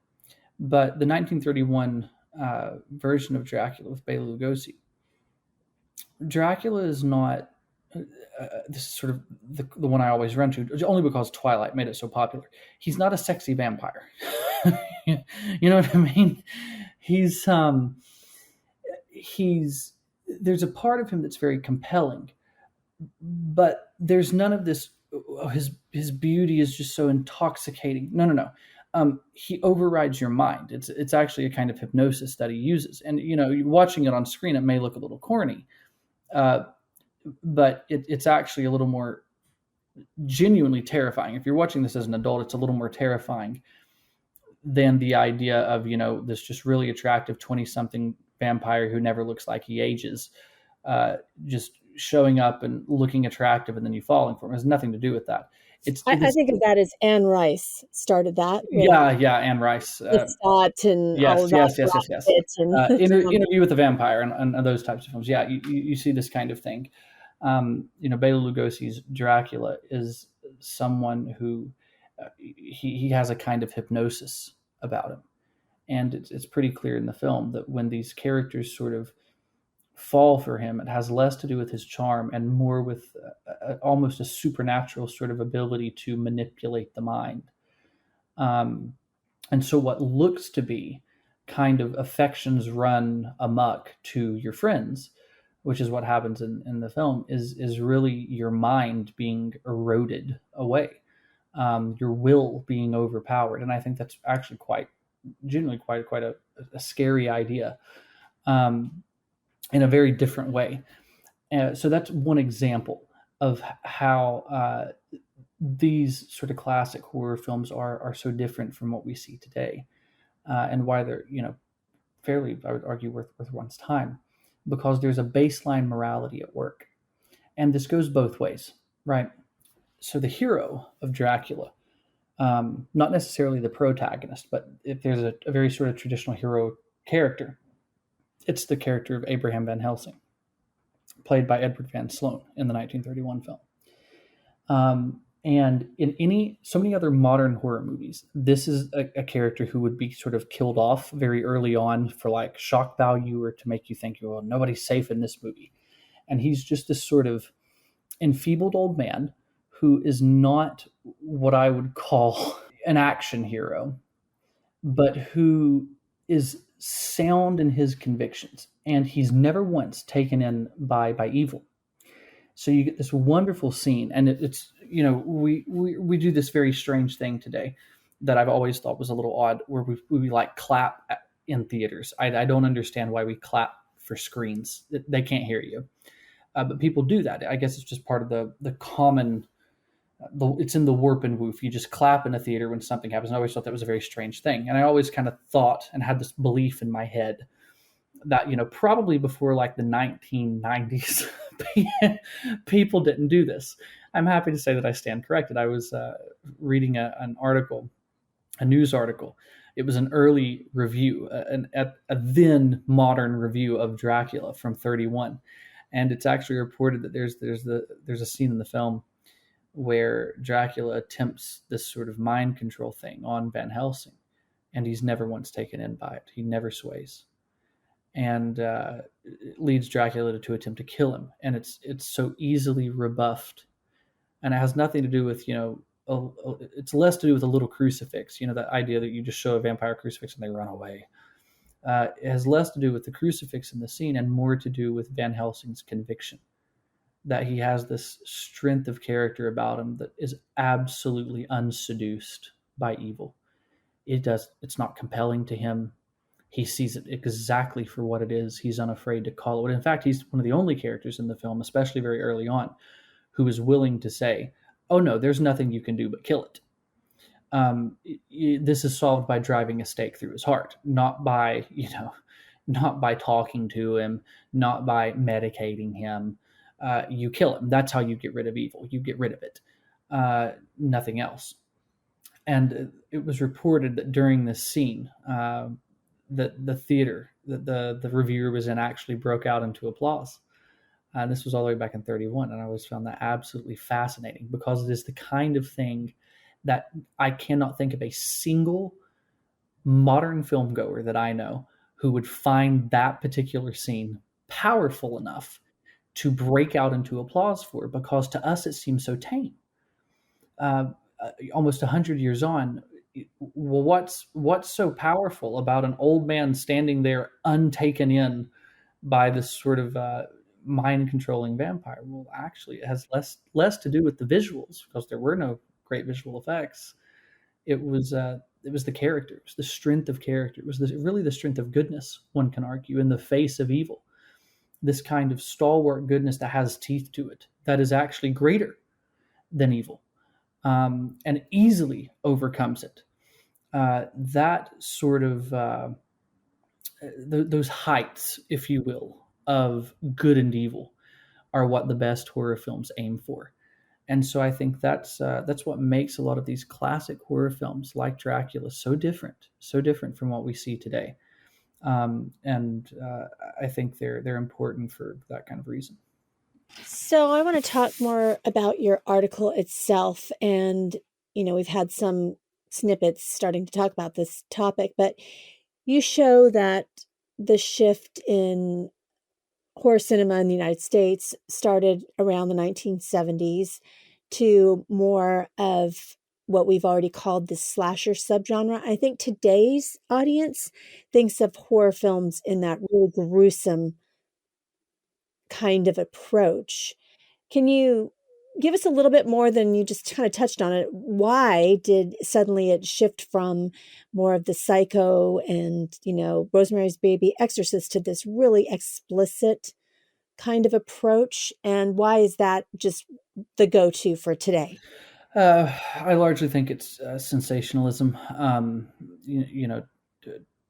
But the 1931 version of Dracula with Bela Lugosi, Dracula is not. This is sort of the one I always run to, only because Twilight made it so popular. He's not a sexy vampire. You know what I mean? He's there's a part of him that's very compelling, but there's none of this. Oh, his beauty is just so intoxicating. No. He overrides your mind. It's actually a kind of hypnosis that he uses, and watching it on screen, it may look a little corny, but it's actually a little more genuinely terrifying. If you're watching this as an adult, it's a little more terrifying than the idea of, this just really attractive 20-something vampire who never looks like he ages, just showing up and looking attractive and then you falling for him. It has nothing to do with that. I think of that as Anne Rice started that. Yeah, Anne Rice. With Scott and all of that. Yes. Interview with the Vampire and those types of films. Yeah, you see this kind of thing. Bela Lugosi's Dracula is someone who he has a kind of hypnosis about him. And it's pretty clear in the film that when these characters sort of fall for him, it has less to do with his charm and more with almost a supernatural sort of ability to manipulate the mind. And so what looks to be kind of affections run amok to your friends, which is what happens in the film, is really your mind being eroded away, your will being overpowered. And I think that's actually genuinely quite a scary idea, in a very different way. So that's one example of how these sort of classic horror films are so different from what we see today, and why they're, fairly, I would argue, worth one's time, because there's a baseline morality at work. And this goes both ways, right? So the hero of Dracula, not necessarily the protagonist, but if there's a very sort of traditional hero character, it's the character of Abraham Van Helsing, played by Edward Van Sloan in the 1931 film. And in so many other modern horror movies, this is a character who would be sort of killed off very early on for like shock value or to make you think, well, nobody's safe in this movie. And he's just this sort of enfeebled old man who is not what I would call an action hero, but who is sound in his convictions, and he's never once taken in by evil. So you get this wonderful scene, and it's we do this very strange thing today that I've always thought was a little odd, where we like clap in theaters. I don't understand why we clap for screens. They can't hear you, but people do that. I guess it's just part of the common. It's in the warp and woof. You just clap in a theater when something happens. And I always thought that was a very strange thing. And I always kind of thought and had this belief in my head that, probably before like the 1990s, people didn't do this. I'm happy to say that I stand corrected. I was reading an article, a news article. It was an early review, a then modern review of Dracula from 1931. And it's actually reported that there's a scene in the film where Dracula attempts this sort of mind control thing on Van Helsing, and he's never once taken in by it. He never sways, and it leads Dracula to attempt to kill him. And it's so easily rebuffed, and it has nothing to do with it's less to do with a little crucifix. That idea that you just show a vampire crucifix and they run away. It has less to do with the crucifix in the scene and more to do with Van Helsing's conviction that he has this strength of character about him that is absolutely unseduced by evil. It's not compelling to him. He sees it exactly for what it is. He's unafraid to call it. In fact, he's one of the only characters in the film, especially very early on, who is willing to say, oh no, there's nothing you can do but kill it. This is solved by driving a stake through his heart, not by talking to him, not by medicating him. You kill him. That's how you get rid of evil. You get rid of it. Nothing else. And it was reported that during this scene, that the theater that the reviewer was in actually broke out into applause. This was all the way back in 1931, and I always found that absolutely fascinating because it is the kind of thing that I cannot think of a single modern film goer that I know who would find that particular scene powerful enough to break out into applause for, because to us it seems so tame. Almost 100 years on, well, what's so powerful about an old man standing there untaken in by this sort of mind-controlling vampire? Well, actually, it has less to do with the visuals, because there were no great visual effects. It was the character, it was the strength of character. It was really the strength of goodness, one can argue, in the face of evil. This kind of stalwart goodness that has teeth to it, that is actually greater than evil, and easily overcomes it. That sort of those heights, if you will, of good and evil are what the best horror films aim for. And so I think that's what makes a lot of these classic horror films like Dracula so different from what we see today. And I think they're important for that kind of reason. So I want to talk more about your article itself. And, we've had some snippets starting to talk about this topic, but you show that the shift in horror cinema in the United States started around the 1970s to more of what we've already called the slasher subgenre. I think today's audience thinks of horror films in that really gruesome kind of approach. Can you give us a little bit more than you just kind of touched on it? Why did suddenly it shift from more of the psycho and, Rosemary's Baby, Exorcist to this really explicit kind of approach? And why is that just the go-to for today? I largely think it's sensationalism.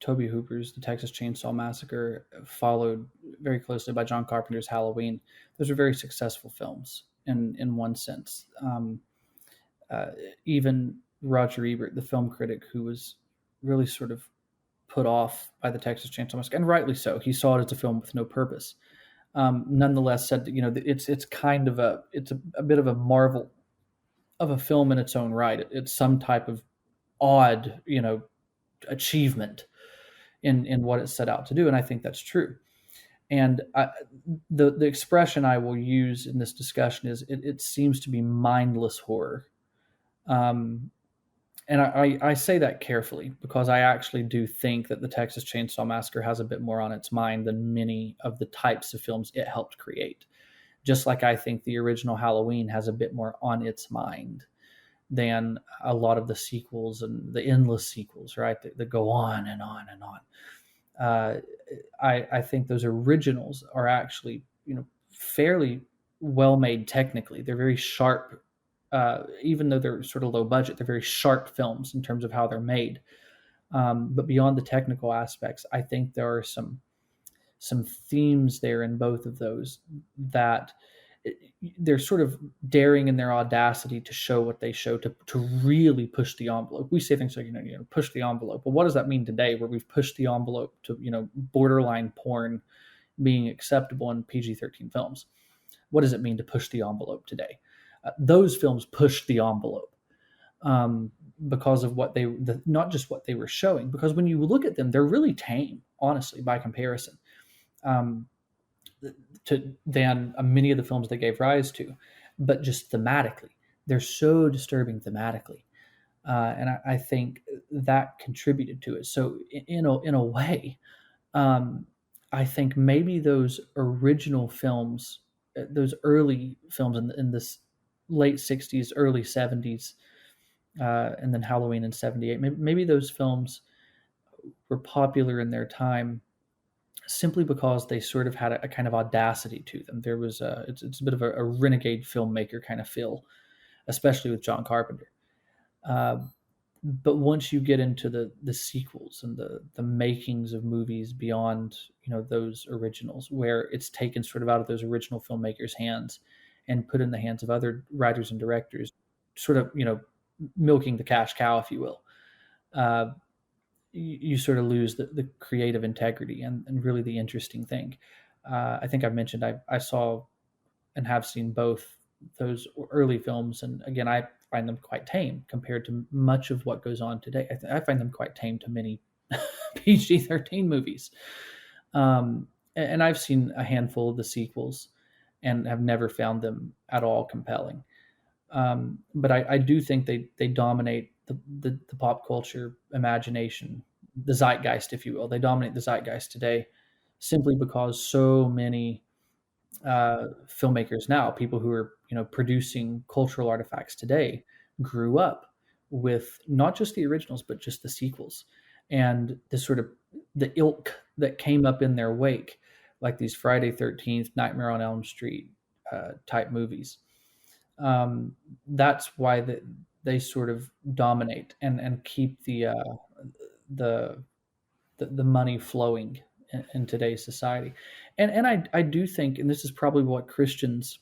Toby Hooper's The Texas Chainsaw Massacre, followed very closely by John Carpenter's Halloween. Those are very successful films in one sense. Even Roger Ebert, the film critic, who was really sort of put off by the Texas Chainsaw Massacre, and rightly so. He saw it as a film with no purpose. Nonetheless, said that, it's kind of it's a bit of a marvel of a film in its own right. It's some type of odd, achievement in what it set out to do, and I think that's true. And the expression I will use in this discussion is it seems to be mindless horror. And I say that carefully because I actually do think that the Texas Chainsaw Massacre has a bit more on its mind than many of the types of films it helped create. Just like I think the original Halloween has a bit more on its mind than a lot of the sequels and the endless sequels, right? That go on and on and on. I think those originals are actually, fairly well made technically. They're very sharp, even though they're sort of low budget. They're very sharp films in terms of how they're made. But beyond the technical aspects, I think there are some themes there in both of those that they're sort of daring in their audacity to show what they show, to really push the envelope. We say things like, push the envelope. But what does that mean today, where we've pushed the envelope to, borderline porn being acceptable in PG-13 films? What does it mean to push the envelope today? Those films pushed the envelope because of not just what they were showing, because when you look at them, they're really tame, honestly, by comparison. Than many of the films they gave rise to, but just thematically, they're so disturbing thematically, and I think that contributed to it. So in a way, I think maybe those original films, those early films in this late '60s, early '70s, and then Halloween in '78, maybe those films were popular in their time simply because they sort of had a kind of audacity to them. There was it's a bit of a renegade filmmaker kind of feel, especially with John Carpenter. But once you get into the sequels and the makings of movies beyond those originals, where it's taken sort of out of those original filmmakers' hands and put in the hands of other writers and directors, sort of milking the cash cow, if you will. You sort of lose the creative integrity and really the interesting thing. I think I've mentioned I saw and have seen both those early films, and again, I find them quite tame compared to much of what goes on today. I find them quite tame to many PG-13 movies. And I've seen a handful of the sequels and have never found them at all compelling. But I do think they dominate the pop culture imagination, the zeitgeist, if you will. They dominate the zeitgeist today simply because so many filmmakers now, people who are producing cultural artifacts today, grew up with not just the originals but just the sequels, and the sort of the ilk that came up in their wake, like these Friday 13th, Nightmare on Elm Street type movies. That's why they sort of dominate and keep the the money flowing in today's society. And I do think, and this is probably what Christians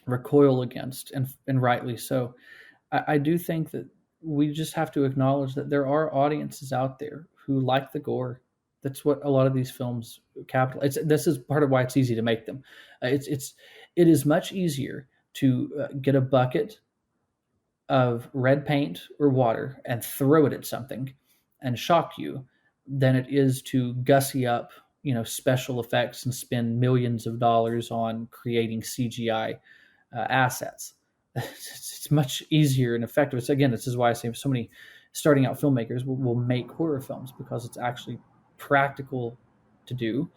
recoil against, and rightly so. I do think that we just have to acknowledge that there are audiences out there who like the gore. That's what a lot of these films capitalize. This is part of why it's easy to make them. It is much easier to get a bucket of red paint or water and throw it at something and shock you than it is to gussy up, special effects and spend millions of dollars on creating CGI assets. It's much easier and effective. This is why I say so many starting out filmmakers will make horror films, because it's actually practical to do.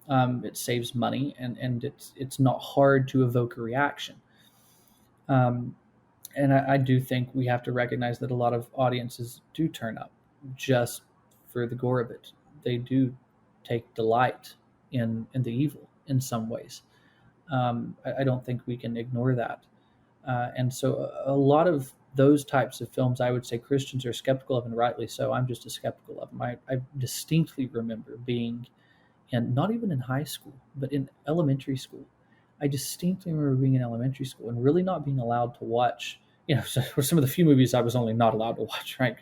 It saves money, and it's not hard to evoke a reaction. And I do think we have to recognize that a lot of audiences do turn up just for the gore of it. They do take delight in the evil in some ways. I don't think we can ignore that. And so a lot of those types of films, I would say Christians are skeptical of, and rightly so. I'm just as skeptical of them. I distinctly remember being not even in high school, but in elementary school. I distinctly remember being in elementary school and really not being allowed to watch, some of the few movies I was only not allowed to watch, right?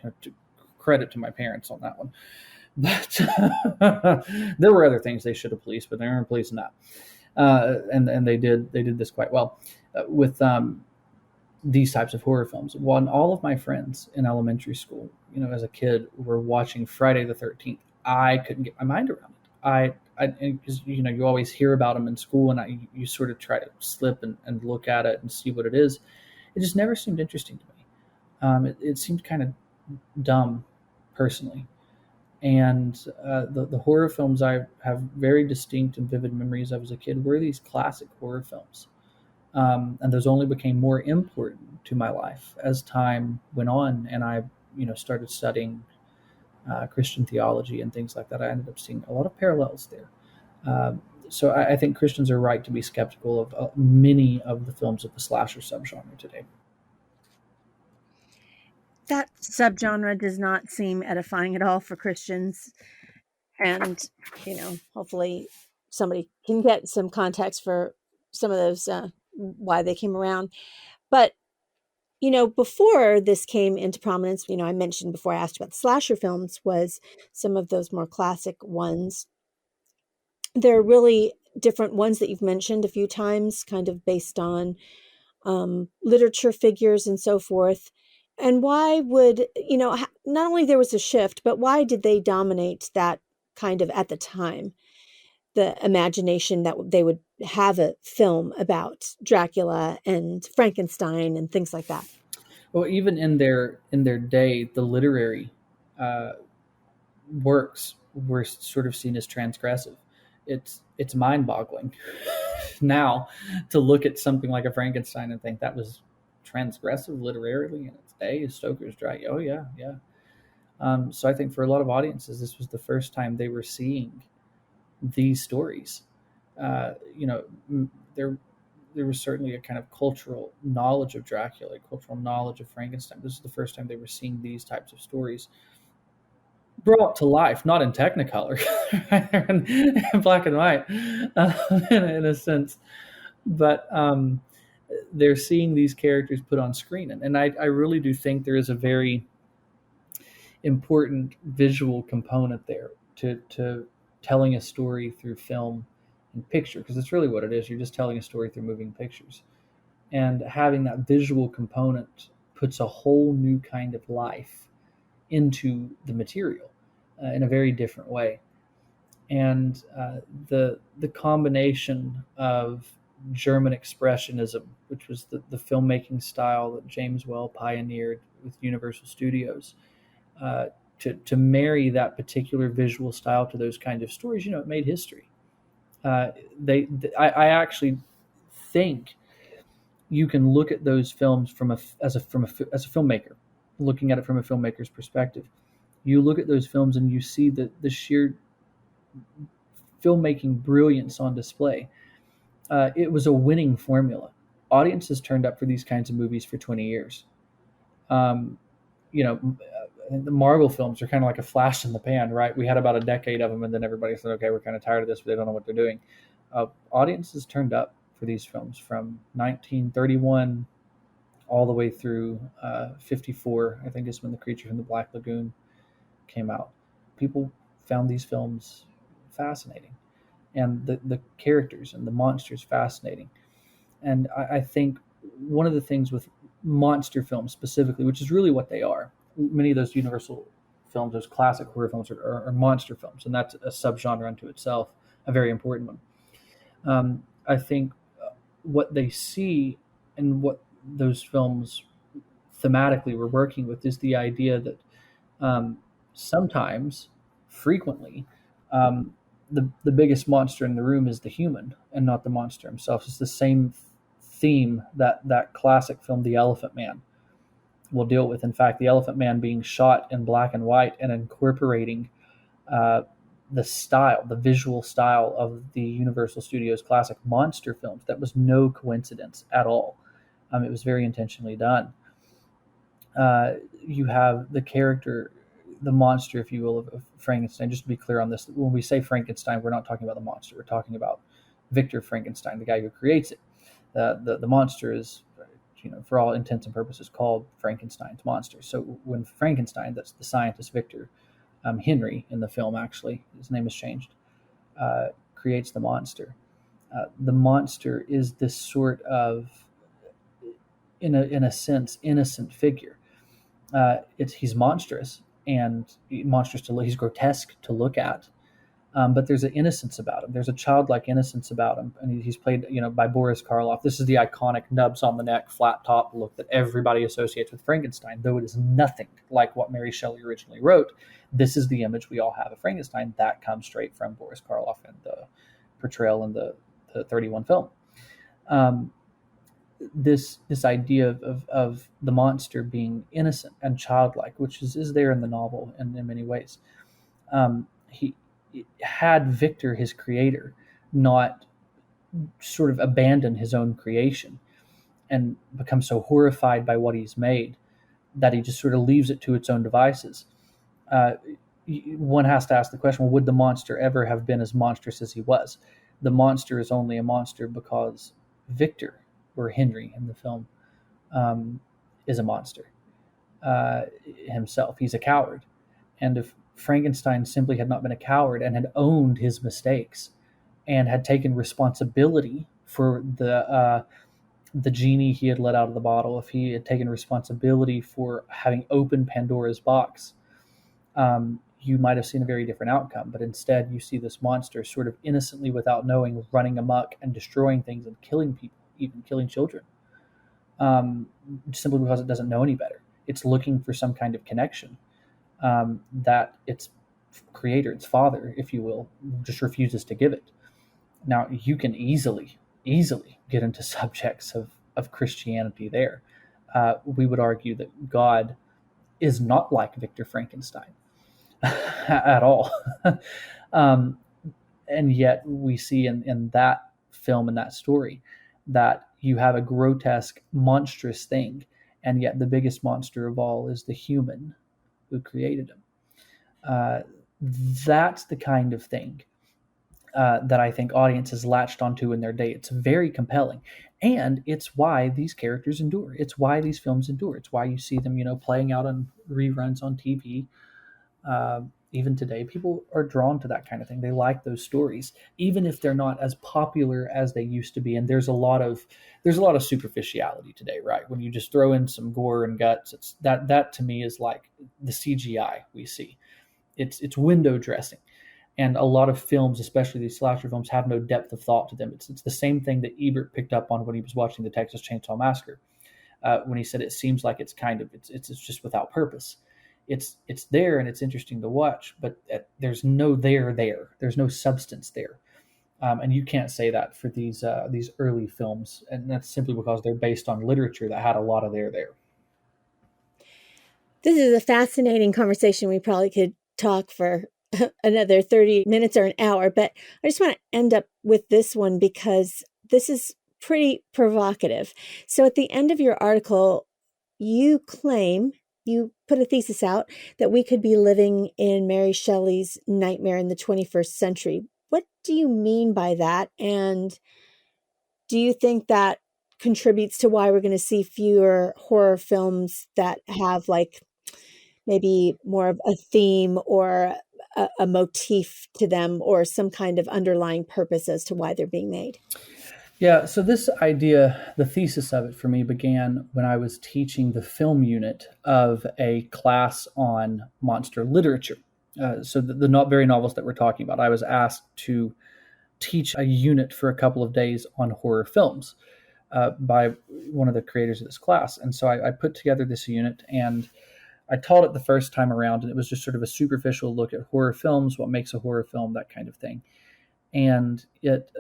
Credit to my parents on that one. But there were other things they should have policed, but they weren't policing that. And they did this quite well with these types of horror films. When all of my friends in elementary school, as a kid, were watching Friday the 13th, I couldn't get my mind around it. Because you always hear about them in school, and you sort of try to slip and look at it and see what it is. It just never seemed interesting to me. It seemed kind of dumb, personally. And the horror films I have very distinct and vivid memories of as a kid were these classic horror films. And those only became more important to my life as time went on, and I started studying Christian theology and things like that. I ended up seeing a lot of parallels there. So I think Christians are right to be skeptical of many of the films of the slasher subgenre today. That subgenre does not seem edifying at all for Christians. And, hopefully somebody can get some context for some of those, why they came around. But, before this came into prominence, I mentioned before I asked about the slasher films, was some of those more classic ones. There are really different ones that you've mentioned a few times, kind of based on literature figures and so forth. And why would, not only there was a shift, but why did they dominate that kind of at the time? The imagination that they would have a film about Dracula and Frankenstein and things like that. Well, even in their day, the literary works were sort of seen as transgressive. It's mind-boggling now to look at something like a Frankenstein and think that was transgressive literarily in its day. Stoker's Dracula. Oh yeah. So I think for a lot of audiences, this was the first time they were seeing these stories. There was certainly a kind of cultural knowledge of Dracula, cultural knowledge of Frankenstein. This is the first time they were seeing these types of stories brought to life, not in Technicolor, in black and white, in a sense, but they're seeing these characters put on screen, and I really do think there is a very important visual component there to telling a story through film and picture, because it's really what it is. You're just telling a story through moving pictures, and having that visual component puts a whole new kind of life into the material in a very different way. And the combination of German expressionism, which was the filmmaking style that James Whale pioneered with Universal Studios, to marry that particular visual style to those kind of stories, it made history. I actually think you can look at those films as a filmmaker, looking at it from a filmmaker's perspective. You look at those films and you see the sheer filmmaking brilliance on display. It was a winning formula. audiences turned up for these kinds of movies for 20 years. Um, you know, the Marvel films are kind of like a flash in the pan, right? We had about a decade of them, and then everybody said, okay, we're kind of tired of this, but they don't know what they're doing. Audiences turned up for these films from 1931 all the way through 54, I think is when The Creature from the Black Lagoon came out. People found these films fascinating, and the characters and the monsters fascinating. And I think one of the things with monster films specifically, which is really what they are, many of those Universal films, those classic horror films, are monster films, and that's a subgenre unto itself, a very important one. I think what they see and what those films thematically were working with is the idea that sometimes, frequently, the biggest monster in the room is the human and not the monster himself. It's the same theme that classic film, The Elephant Man, will deal with. In fact, The Elephant Man being shot in black and white and incorporating the style, the visual style of the Universal Studios classic monster films. That was no coincidence at all. It was very intentionally done. You have the character, the monster, if you will, of Frankenstein. Just to be clear on this, when we say Frankenstein, we're not talking about the monster. We're talking about Victor Frankenstein, the guy who creates it. The monster is, for all intents and purposes, called Frankenstein's monster. So when Frankenstein, that's the scientist Victor, Henry in the film, actually, his name is changed, creates the monster. The monster is this sort of, in a sense, innocent figure. He's monstrous and he's grotesque to look at, but there's an innocence about him. There's a childlike innocence about him, and he's played, by Boris Karloff. This is the iconic nubs on the neck, flat top look that everybody associates with Frankenstein, though it is nothing like what Mary Shelley originally wrote. This is the image we all have of Frankenstein that comes straight from Boris Karloff and the portrayal in the 31 film. This idea of the monster being innocent and childlike, which is there in the novel in many ways. He had Victor, his creator, not sort of abandon his own creation and become so horrified by what he's made that he just sort of leaves it to its own devices. One has to ask the question, well, would the monster ever have been as monstrous as he was? The monster is only a monster because Victor, or Henry in the film, is a monster himself. He's a coward. And if Frankenstein simply had not been a coward and had owned his mistakes and had taken responsibility for the genie he had let out of the bottle, if he had taken responsibility for having opened Pandora's box, you might have seen a very different outcome. But instead, you see this monster sort of innocently, without knowing, running amok and destroying things and killing people, even killing children, simply because it doesn't know any better. It's looking for some kind of connection that its creator, its father, if you will, just refuses to give it. Now, you can easily get into subjects of Christianity there. We would argue that God is not like Victor Frankenstein at all. And yet we see in that film, in that story, that you have a grotesque, monstrous thing, and yet the biggest monster of all is the human who created him. That's the kind of thing that I think audiences latched onto in their day. It's very compelling, and it's why these characters endure. It's why these films endure. It's why you see them, playing out on reruns on TV. Even today, people are drawn to that kind of thing. They like those stories, even if they're not as popular as they used to be. And there's a lot of superficiality today, right? When you just throw in some gore and guts, it's that to me is like the CGI we see. It's window dressing. And a lot of films, especially these slasher films, have no depth of thought to them. It's the same thing that Ebert picked up on when he was watching the Texas Chainsaw Massacre, when he said it seems like it's just without purpose. It's there and it's interesting to watch, but there's no there. There's no substance there, and you can't say that for these early films, and that's simply because they're based on literature that had a lot of there. This is a fascinating conversation. We probably could talk for another 30 minutes or an hour, but I just want to end up with this one because this is pretty provocative. So at the end of your article, you put a thesis out that we could be living in Mary Shelley's nightmare in the 21st century. What do you mean by that? And do you think that contributes to why we're going to see fewer horror films that have like maybe more of a theme or a motif to them or some kind of underlying purpose as to why they're being made? Yeah, so this idea, the thesis of it for me began when I was teaching the film unit of a class on monster literature. So the not very novels that we're talking about, I was asked to teach a unit for a couple of days on horror films by one of the creators of this class. And so I put together this unit, and I taught it the first time around, and it was just sort of a superficial look at horror films, what makes a horror film, that kind of thing. And it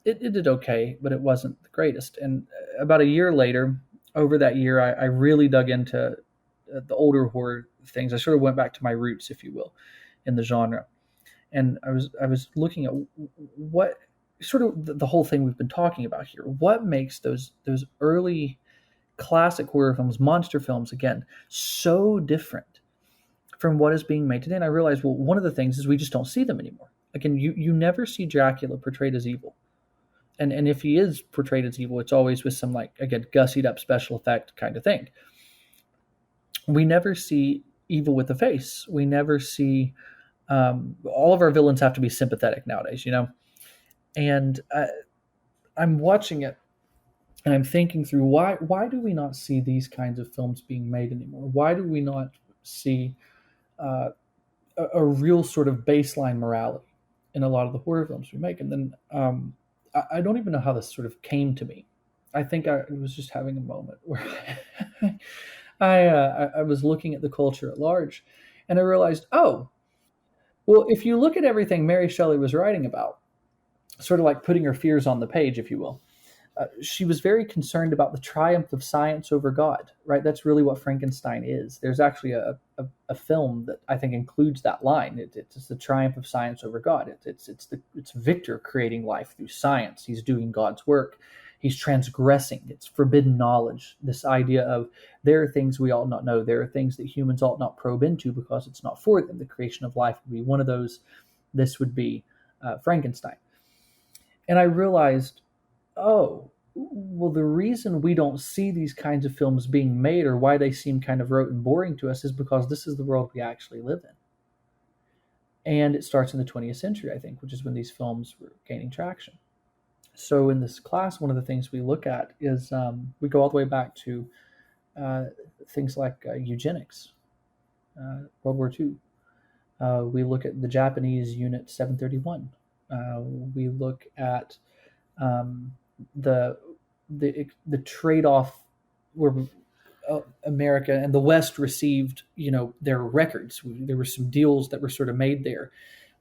did okay, but it wasn't the greatest. And about a year later, over that year, I really dug into the older horror things. I sort of went back to my roots, if you will, in the genre. And I was looking at what sort of the whole thing we've been talking about here. What makes those early classic horror films, monster films, again, so different from what is being made today? And I realized, well, one of the things is we just don't see them anymore. Again, you never see Dracula portrayed as evil. And if he is portrayed as evil, it's always with some, like, again, gussied up special effect kind of thing. We never see evil with a face. We never see all of our villains have to be sympathetic nowadays, And I'm watching it, and I'm thinking through why do we not see these kinds of films being made anymore? Why do we not see a real sort of baseline morality in a lot of the horror films we make? And then I don't even know how this sort of came to me. I think I was just having a moment where I was looking at the culture at large, and I realized, oh, well, if you look at everything Mary Shelley was writing about, sort of like putting her fears on the page, if you will, she was very concerned about the triumph of science over God, right? That's really what Frankenstein is. There's actually a film that I think includes that line. It's the triumph of science over God. It's Victor creating life through science. He's doing God's work. He's transgressing. It's forbidden knowledge. This idea of there are things we ought not know. There are things that humans ought not probe into because it's not for them. The creation of life would be one of those. This would be Frankenstein. And I realized, oh, well, the reason we don't see these kinds of films being made, or why they seem kind of rote and boring to us, is because this is the world we actually live in. And it starts in the 20th century, I think, which is when these films were gaining traction. So in this class, one of the things we look at is we go all the way back to things like eugenics, World War II. We look at the Japanese Unit 731. We look at the trade-off where America and the West received, their records. There were some deals that were sort of made there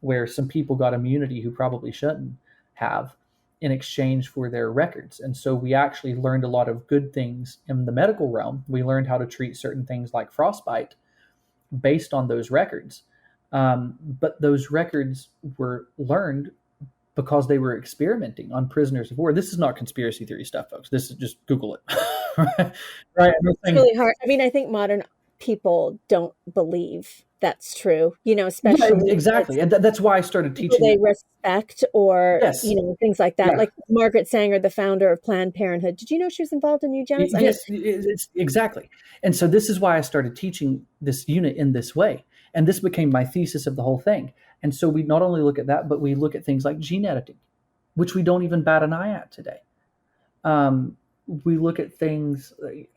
where some people got immunity who probably shouldn't have in exchange for their records. And so we actually learned a lot of good things in the medical realm. We learned how to treat certain things like frostbite based on those records. But those records were learned because they were experimenting on prisoners of war. This is not conspiracy theory stuff, folks. This is just Google it. Right? It's really hard. I mean, I think modern people don't believe that's true, especially. Yeah, exactly. And that's why I started teaching. They respect or, yes. Things like that. Yeah. Like Margaret Sanger, the founder of Planned Parenthood. Did you know she was involved in eugenics? Yes, it's exactly. And so this is why I started teaching this unit in this way. And this became my thesis of the whole thing. And so we not only look at that, but we look at things like gene editing, which we don't even bat an eye at today. We look at things. We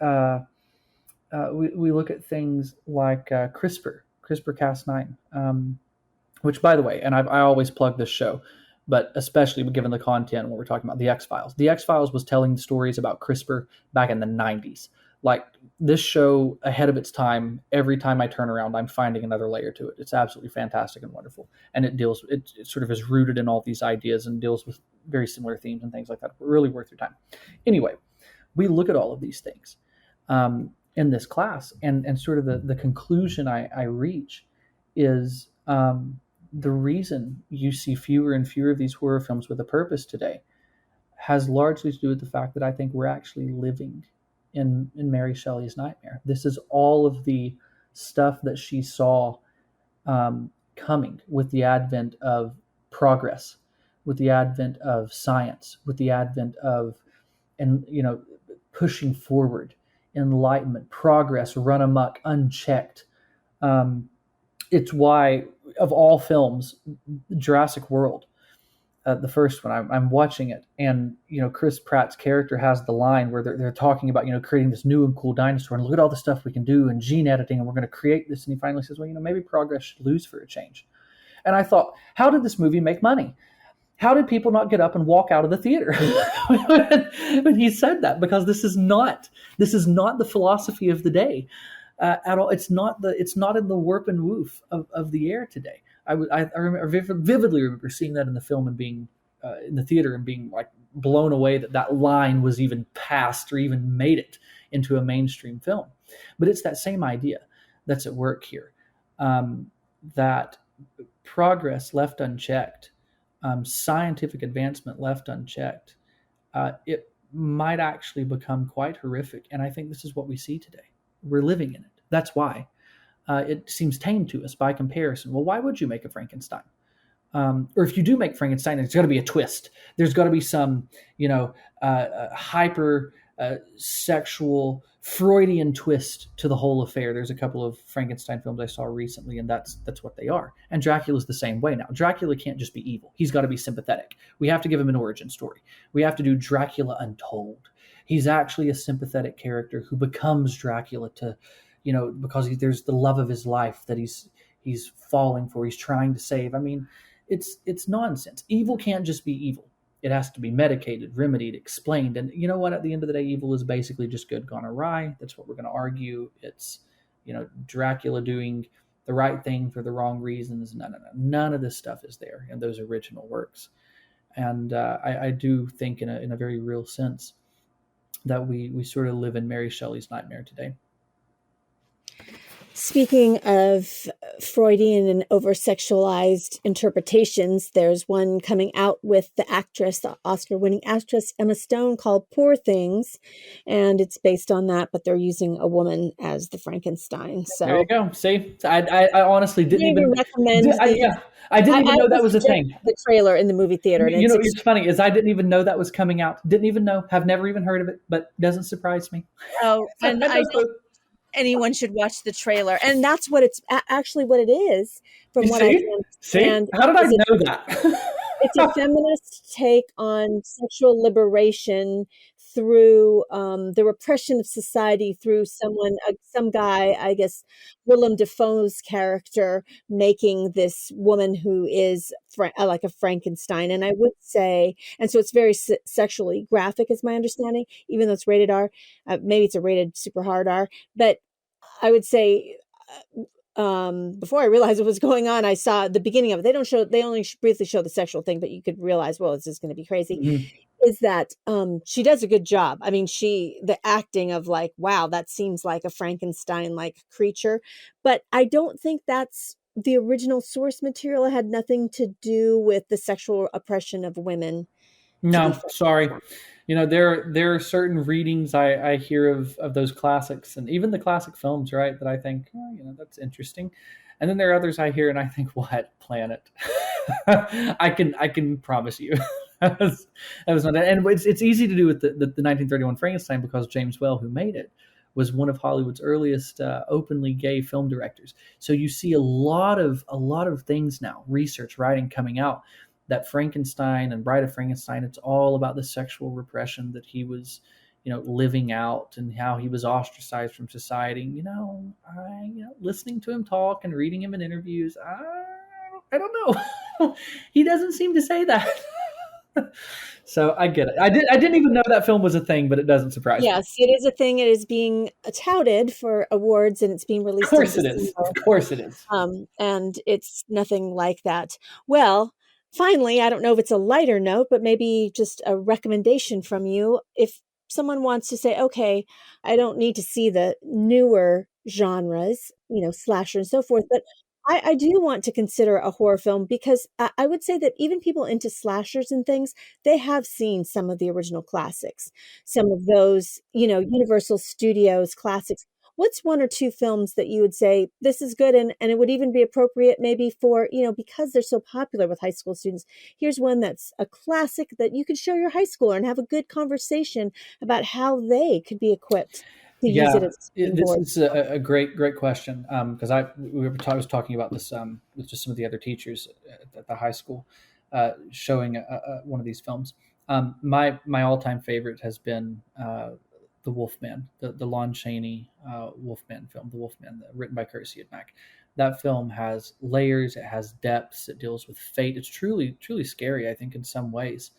look at things like CRISPR-Cas9, which, by the way, and I always plug this show, but especially given the content when we're talking about the X-Files. The X-Files was telling stories about CRISPR back in the 90s. Like, this show, ahead of its time, every time I turn around, I'm finding another layer to it. It's absolutely fantastic and wonderful. And it sort of is rooted in all these ideas and deals with very similar themes and things like that. Really worth your time. Anyway, we look at all of these things in this class, and sort of the conclusion I reach is the reason you see fewer and fewer of these horror films with a purpose today has largely to do with the fact that I think we're actually living in Mary Shelley's nightmare. This is all of the stuff that she saw coming with the advent of progress, with the advent of science, with the advent of, and pushing forward, enlightenment, progress, run amok, unchecked. It's why, of all films, Jurassic World, the first one, I'm watching it, and Chris Pratt's character has the line where they're talking about creating this new and cool dinosaur, and look at all the stuff we can do, and gene editing, and we're going to create this. And he finally says, well, maybe progress should lose for a change. And I thought, how did this movie make money? How did people not get up and walk out of the theater when he said that? Because this is not the philosophy of the day at all. It's not in the warp and woof of the air today. I vividly remember seeing that in the film and being in the theater and being like blown away that line was even passed or even made it into a mainstream film. But it's that same idea that's at work here, that progress left unchecked, scientific advancement left unchecked, it might actually become quite horrific. And I think this is what we see today. We're living in it. That's why. It seems tame to us by comparison. Well, why would you make a Frankenstein? Or if you do make Frankenstein, there's got to be a twist. There's got to be some, hyper sexual Freudian twist to the whole affair. There's a couple of Frankenstein films I saw recently, and that's what they are. And Dracula's the same way now. Dracula can't just be evil. He's got to be sympathetic. We have to give him an origin story. We have to do Dracula Untold. He's actually a sympathetic character who becomes Dracula to, because there's the love of his life that he's falling for. He's trying to save. I mean, it's nonsense. Evil can't just be evil. It has to be medicated, remedied, explained. And you know what? At the end of the day, evil is basically just good gone awry. That's what we're going to argue. It's, Dracula doing the right thing for the wrong reasons. No. None of this stuff is there in those original works. And I do think in a very real sense that we sort of live in Mary Shelley's nightmare today. Speaking of Freudian and over-sexualized interpretations, there's one coming out with the Oscar-winning actress Emma Stone called Poor Things, and it's based on that, but they're using a woman as the Frankenstein. So there you go. See, I honestly didn't even recommend. I didn't even know that was a thing. The trailer in the movie theater. And it's funny is I didn't even know that was coming out. Didn't even know. Have never even heard of it, but doesn't surprise me. Oh, and I don't. Anyone should watch the trailer, and that's what it's actually what it is. From what I understand, how did I know that? It's a feminist take on sexual liberation through the repression of society through some guy, I guess, Willem Dafoe's character making this woman who is like a Frankenstein. And I would say, and so it's very sexually graphic, is my understanding, even though it's rated R. Maybe it's a rated super hard R, but I would say, before I realized what was going on, I saw the beginning of it. They only briefly show the sexual thing, but you could realize, well, this is going to be crazy. Mm-hmm. Is that she does a good job. I mean, the acting of like, wow, that seems like a Frankenstein-like creature, but I don't think that's the original source material. It had nothing to do with the sexual oppression of women. No, sorry. There are certain readings I hear of those classics, and even the classic films, right, that I think, that's interesting. And then there are others I hear and I think, what planet? I can promise you that was not. And it's easy to do with the 1931 Frankenstein because James Whale, who made it, was one of Hollywood's earliest openly gay film directors. So you see a lot of things now, research, writing coming out, that Frankenstein and Bride of Frankenstein, it's all about the sexual repression that he was, living out and how he was ostracized from society. Listening to him talk and reading him in interviews, I don't know. He doesn't seem to say that. So I get it. I didn't even know that film was a thing, but it doesn't surprise me. Yes, it is a thing. It is being touted for awards, and it's being released. Of course it is. Of course it is. And it's nothing like that. Well, finally, I don't know if it's a lighter note, but maybe just a recommendation from you. If someone wants to say, okay, I don't need to see the newer genres, slasher and so forth, but I do want to consider a horror film because I would say that even people into slashers and things, they have seen some of the original classics, some of those, Universal Studios classics. What's one or two films that you would say this is good and it would even be appropriate maybe for, because they're so popular with high school students? Here's one that's a classic that you could show your high schooler and have a good conversation about how they could be equipped to use it Yeah, as a springboard. this is a great question, because I was talking about this with just some of the other teachers at the high school, showing one of these films. My all time favorite has been The Wolfman, the Lon Chaney Wolfman film, The Wolfman, written by Kurt Siodmak. That film has layers, it has depths, it deals with fate. It's truly scary, I think, in some ways.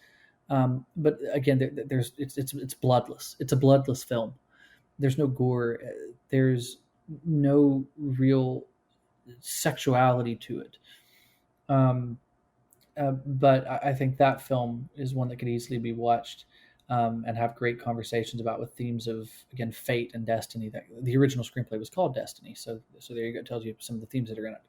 But again, it's bloodless. It's a bloodless film. There's no gore. There's no real sexuality to it. But I think that film is one that could easily be watched and have great conversations about, with themes of, again, fate and destiny. That the original screenplay was called Destiny. So there you go. It tells you some of the themes that are in it.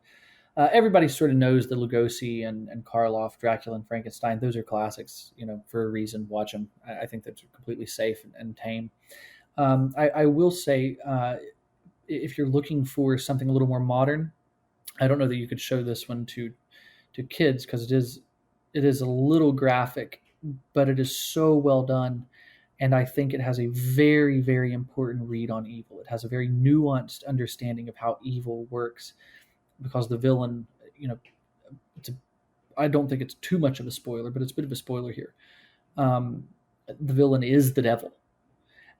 Everybody sort of knows the Lugosi and Karloff, Dracula and Frankenstein. Those are classics, for a reason. Watch them. I think that's completely safe and tame. I will say, if you're looking for something a little more modern, I don't know that you could show this one to kids, because it is a little graphic, but it is so well done, and I think it has a very, very important read on evil. It has a very nuanced understanding of how evil works, because the villain, I don't think it's too much of a spoiler, but it's a bit of a spoiler here. The villain is the devil.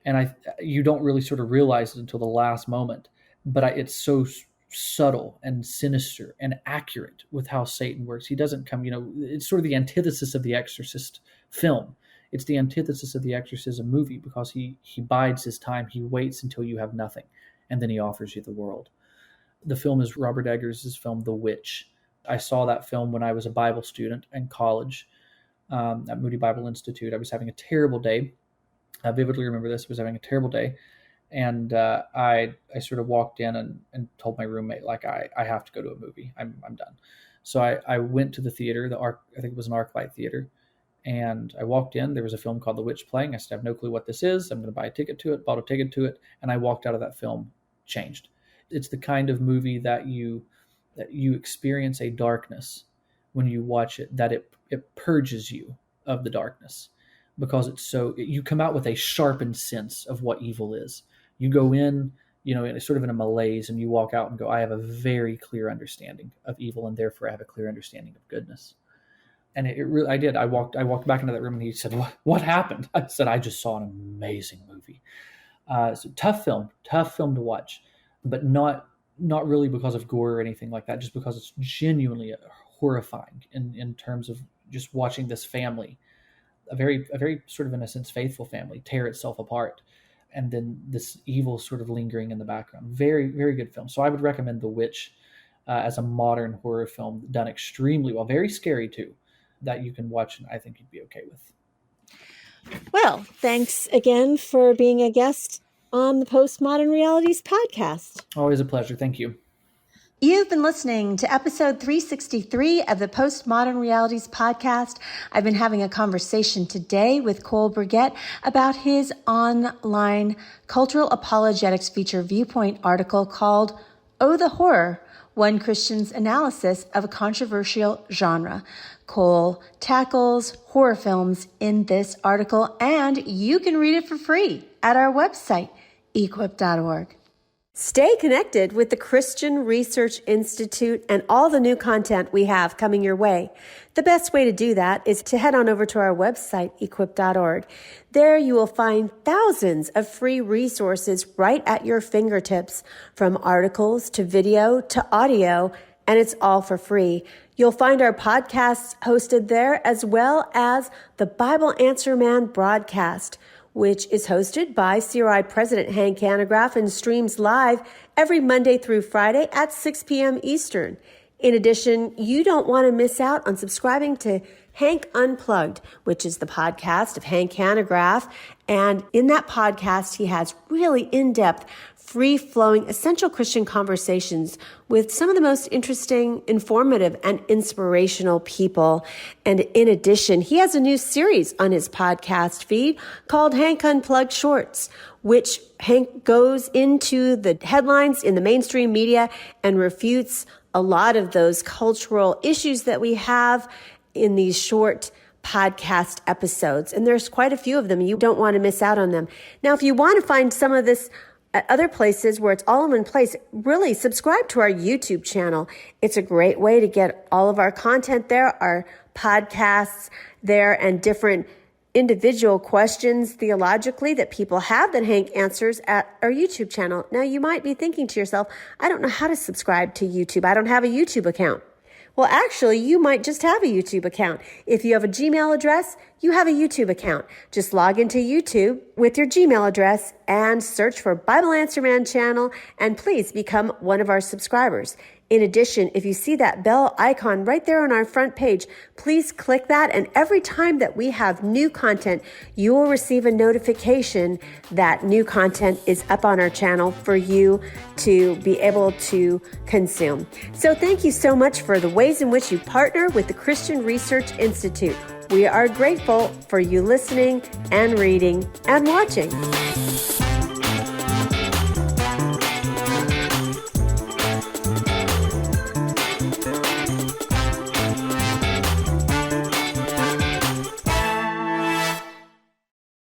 And you don't really sort of realize it until the last moment, but it's so subtle and sinister and accurate with how Satan works. He doesn't come, it's sort of the antithesis of the Exorcist film. It's the antithesis of the Exorcism movie, because he bides his time. He waits until you have nothing, and then he offers you the world. The film is Robert Eggers' film, The Witch. I saw that film when I was a Bible student in college at Moody Bible Institute. I was having a terrible day. I vividly remember this. I was having a terrible day. And I sort of walked in and told my roommate, like, I have to go to a movie. I'm done. So I went to the theater, I think it was an ArcLight theater. And I walked in. There was a film called The Witch playing. I said, I have no clue what this is. I'm going to buy a ticket to it, bought a ticket to it. And I walked out of that film changed. It's the kind of movie that you experience a darkness when you watch it, that it purges you of the darkness, because you come out with a sharpened sense of what evil is. You go in, sort of in a malaise, and you walk out and go, I have a very clear understanding of evil, and therefore I have a clear understanding of goodness. And it really, I did. I walked back into that room, and he said, what happened? I said, I just saw an amazing movie. So tough film to watch, but not really because of gore or anything like that, just because it's genuinely horrifying in terms of just watching this family, a very sort of, in a sense, faithful family, tear itself apart, and then this evil sort of lingering in the background. Very, very good film. So I would recommend The Witch as a modern horror film, done extremely well, very scary too, that you can watch, and I think you'd be okay with. Well, thanks again for being a guest on the Postmodern Realities podcast. Always a pleasure. Thank you. You've been listening to episode 363 of the Postmodern Realities podcast. I've been having a conversation today with Cole Burgett about his online cultural apologetics feature viewpoint article called Oh, the Horror, One Christian's Analysis of a Controversial Genre. Cole tackles horror films in this article, and you can read it for free at our website, equip.org. Stay connected with the Christian Research Institute and all the new content we have coming your way. The best way to do that is to head on over to our website, equip.org. There you will find thousands of free resources right at your fingertips, from articles to video to audio, and it's all for free. You'll find our podcasts hosted there, as well as the Bible Answer Man broadcast, which is hosted by CRI President Hank Hanegraaff and streams live every Monday through Friday at 6 p.m. Eastern. In addition, you don't want to miss out on subscribing to Hank Unplugged, which is the podcast of Hank Hanegraaff. And in that podcast, he has really in-depth, free-flowing, essential Christian conversations with some of the most interesting, informative, and inspirational people. And in addition, he has a new series on his podcast feed called Hank Unplugged Shorts, which Hank goes into the headlines in the mainstream media and refutes a lot of those cultural issues that we have in these short podcast episodes. And there's quite a few of them. You don't want to miss out on them. Now, if you want to find some of this at other places where it's all in one place, really subscribe to our YouTube channel. It's a great way to get all of our content there, our podcasts there, and different individual questions theologically that people have that Hank answers at our YouTube channel. Now, you might be thinking to yourself, I don't know how to subscribe to YouTube. I don't have a YouTube account. Well, actually, you might just have a YouTube account. If you have a Gmail address, you have a YouTube account. Just log into YouTube with your Gmail address and search for Bible Answer Man channel, and please become one of our subscribers. In addition, if you see that bell icon right there on our front page, please click that, and every time that we have new content, you will receive a notification that new content is up on our channel for you to be able to consume. So thank you so much for the ways in which you partner with the Christian Research Institute. We are grateful for you listening and reading and watching.